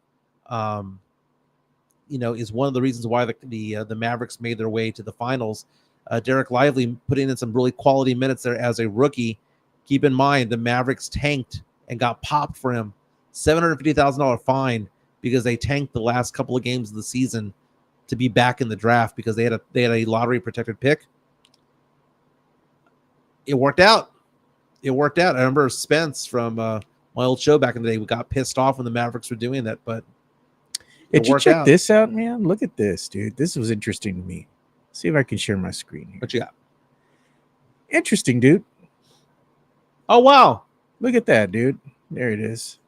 is one of the reasons why the Mavericks made their way to the finals. Derek Lively putting in some really quality minutes there as a rookie. Keep in mind, the Mavericks tanked and got popped for him. $750,000 fine because they tanked the last couple of games of the season to be back in the draft because they had a lottery protected pick. It worked out. I remember Spence from my old show back in the day. We got pissed off when the Mavericks were doing that, but did you check this out, man? Look at this, dude. This was interesting to me. See if I can share my screen here. What you got? Interesting, dude. Oh, wow. Look at that, dude. There it is.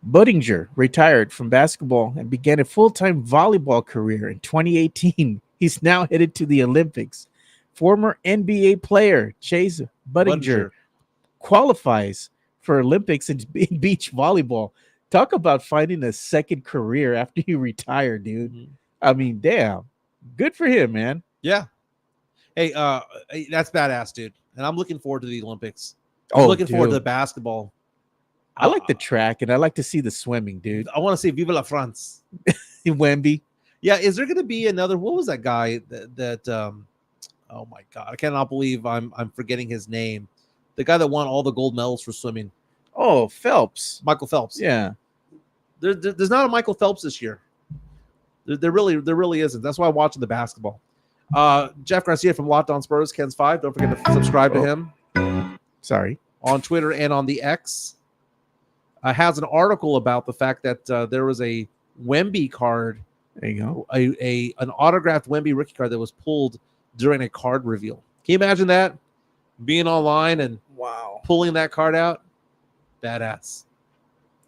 Budinger retired from basketball and began a full-time volleyball career in 2018. He's now headed to the Olympics. Former NBA player Chase Budinger qualifies for Olympics in beach volleyball. Talk about finding a second career after you retire, dude. Mm-hmm. I mean, damn. Good for him, man. Yeah. Hey, that's badass, dude. And I'm looking forward to the Olympics. I'm looking forward to the basketball. I like the track, and I like to see the swimming, dude. I want to see Vive la France. Wemby. Yeah, is there going to be another? What was that guy that oh my God, I cannot believe I'm forgetting his name. The guy that won all the gold medals for swimming. Oh, Phelps. Michael Phelps. Yeah. There's not a Michael Phelps this year. There really isn't. That's why I'm watching the basketball. Jeff Garcia from Locked On Spurs, Ken's 5. Don't forget to subscribe to him. Sorry. On Twitter and on the X. Has an article about the fact that there was a Wemby card. There you go. An autographed Wemby rookie card that was pulled during a card reveal. Can you imagine that? Being online and pulling that card out? Badass.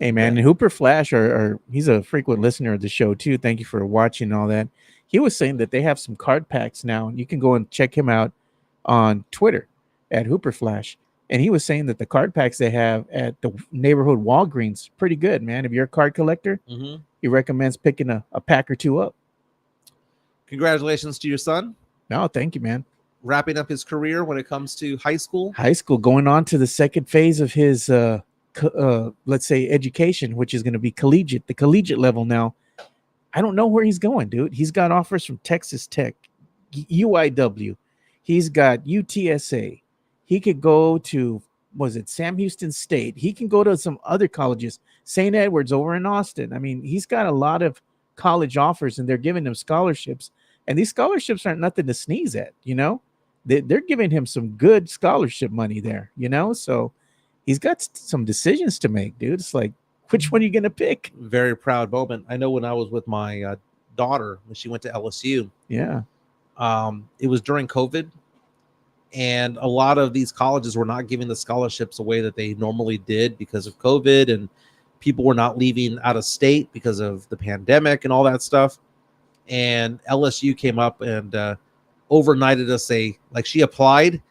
Hey, man, and Hooper Flash, he's a frequent listener of the show, too. Thank you for watching all that. He was saying that they have some card packs now. You can go and check him out on Twitter at Hooper Flash. And he was saying that the card packs they have at the neighborhood Walgreens, pretty good, man. If you're a card collector, he recommends picking a pack or two up. Congratulations to your son. No, thank you, man. Wrapping up his career when it comes to high school. Going on to the second phase of his, let's say, education, which is going to be the collegiate level now. I don't know where he's going, dude. He's got offers from Texas Tech, UIW. He's got UTSA. He could go to, Sam Houston State. He can go to some other colleges, St. Edward's over in Austin. I mean, he's got a lot of college offers, and they're giving him scholarships. And these scholarships aren't nothing to sneeze at, you know? They're giving him some good scholarship money there, you know? So he's got some decisions to make, dude. It's like, which one are you going to pick? Very proud moment. I know when I was with my daughter, when she went to LSU. Yeah. It was during COVID. And a lot of these colleges were not giving the scholarships away that they normally did because of COVID, and people were not leaving out of state because of the pandemic and all that stuff. And LSU came up and overnighted us she applied,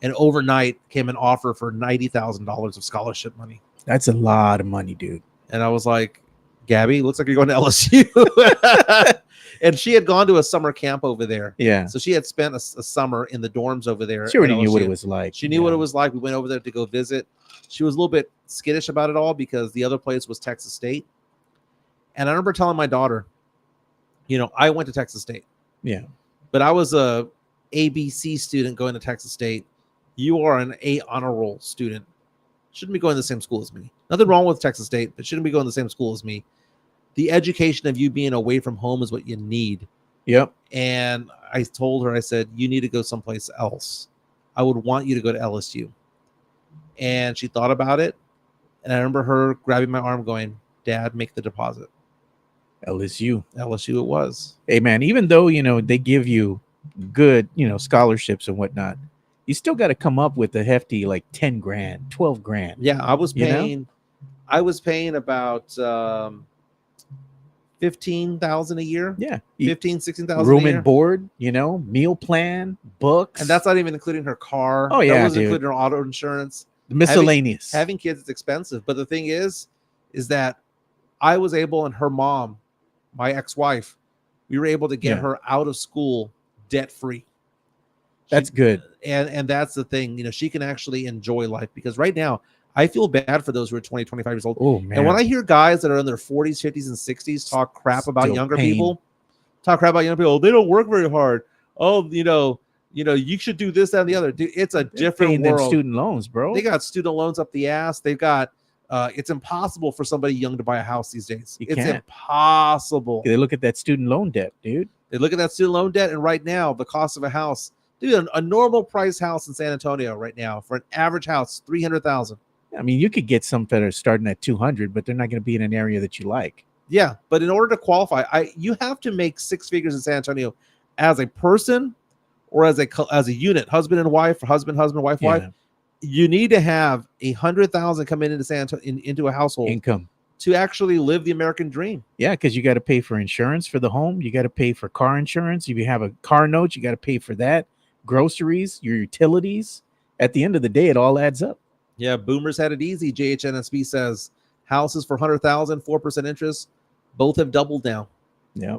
and overnight came an offer for $90,000 of scholarship money. That's a lot of money, dude. And I was like, Gabby, looks like you're going to LSU. And she had gone to a summer camp over there. Yeah. So she had spent a summer in the dorms over there. She already knew what it was like. She knew what it was like. We went over there to go visit. She was a little bit skittish about it all because the other place was Texas State. And I remember telling my daughter, I went to Texas State. Yeah. But I was a ABC student going to Texas State. You are an A honor roll student. Shouldn't be going to the same school as me. Nothing wrong with Texas State, but shouldn't be going to the same school as me. The education of you being away from home is what you need. Yep. And I told her, I said, you need to go someplace else. I would want you to go to LSU. And she thought about it. And I remember her grabbing my arm going, Dad, make the deposit. LSU. LSU it was. Hey, man, even though, they give you good, scholarships and whatnot, you still got to come up with a hefty, like 10 grand, 12 grand. Yeah, I was paying about 15,000 a year. Yeah. 15, 16,000 Room a year. and board, meal plan, books. And that's not even including her car. Oh, yeah, that wasn't dude. including her auto insurance. Miscellaneous. Having kids is expensive. But the thing is that I was able, and her mom, my ex-wife, we were able to get her out of school debt-free. That's good. And that's the thing. She can actually enjoy life, because right now I feel bad for those who are 20, 25 years old. Oh, man. And when I hear guys that are in their 40s, 50s, and 60s talk crap about younger people, they don't work very hard. Oh, you should do this, that, and the other. Dude, it's a different world. Them student loans, bro. They got student loans up the ass. They've got it's impossible for somebody young to buy a house these days. It's impossible. They look at that student loan debt, dude. They look at that student loan debt, and right now the cost of a house, dude, a normal price house in San Antonio right now for an average house, $300,000. I mean, you could get some that are starting at 200, but they're not going to be in an area that you like. Yeah, but in order to qualify, you have to make six figures in San Antonio as a person or as a unit, husband and wife, or husband, wife, wife. You need to have 100,000 come into San Antonio, into a household income to actually live the American dream. Yeah, because you got to pay for insurance for the home. You got to pay for car insurance. If you have a car note, you got to pay for that. Groceries, your utilities. At the end of the day, it all adds up. Yeah, boomers had it easy. JHNSB says houses for 100,000, 4% interest, both have doubled now. Yeah,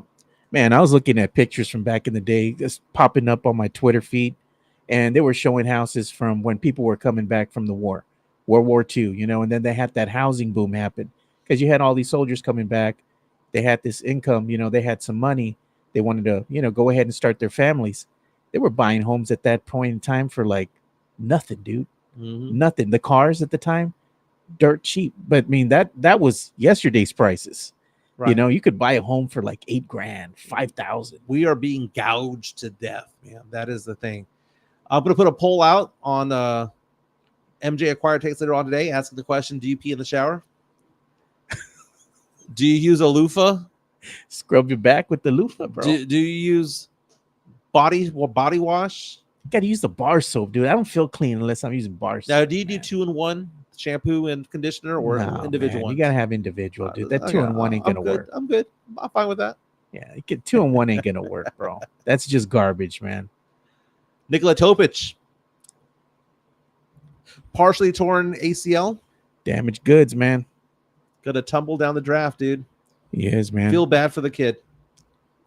man, I was looking at pictures from back in the day, just popping up on my Twitter feed, and they were showing houses from when people were coming back from the World War II, and then they had that housing boom happen because you had all these soldiers coming back. They had this income, they had some money. They wanted to, go ahead and start their families. They were buying homes at that point in time for like nothing, dude. Mm-hmm. Nothing. The cars at the time, dirt cheap. But I mean, that was yesterday's prices. Right. You could buy a home for like $8,000, $5,000. We are being gouged to death, man. That is the thing. I'm going to put a poll out on MJ Acquired Takes later on today, asking the question, do you pee in the shower? Do you use a loofah? Scrub your back with the loofah, bro. Do you use body wash? You got to use the bar soap, dude. I don't feel clean unless I'm using bar soap. Now, do you do 2-in-1 shampoo and conditioner, or individual one? You got to have individual, dude. That 2-in-1 ain't going to work. I'm good. I'm fine with that. Yeah, 2-in-1 ain't going to work, bro. That's just garbage, man. Nikola Topic, partially torn ACL. Damaged goods, man. Gonna tumble down the draft, dude. He is, man. Feel bad for the kid.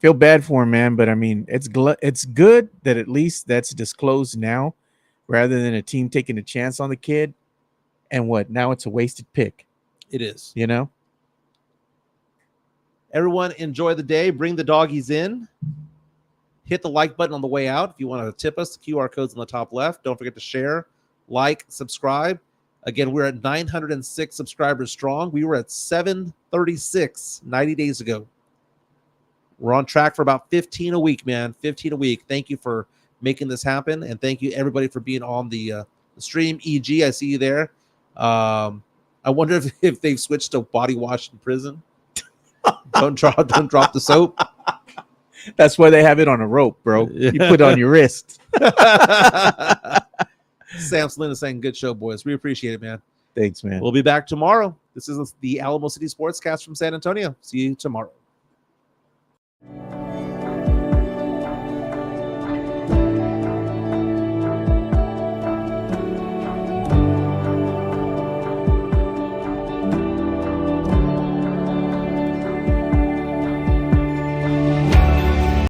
Feel bad for him, man. But I mean, it's good that at least that's disclosed now, rather than a team taking a chance on the kid. And what? Now it's a wasted pick. It is. Everyone, enjoy the day. Bring the doggies in. Hit the like button on the way out. If you want to tip us, the QR code's on the top left. Don't forget to share, like, subscribe. Again, we're at 906 subscribers strong. We were at 736 90 days ago. We're on track for about 15 a week, man. 15 a week. Thank you for making this happen. And thank you, everybody, for being on the stream. EG, I see you there. I wonder if they've switched to body wash in prison. Don't drop the soap. That's why they have it on a rope, bro. You put it on your wrist. Sam Slynn is saying, good show, boys. We appreciate it, man. Thanks, man. We'll be back tomorrow. This is the Alamo City Sportscast from San Antonio. See you tomorrow.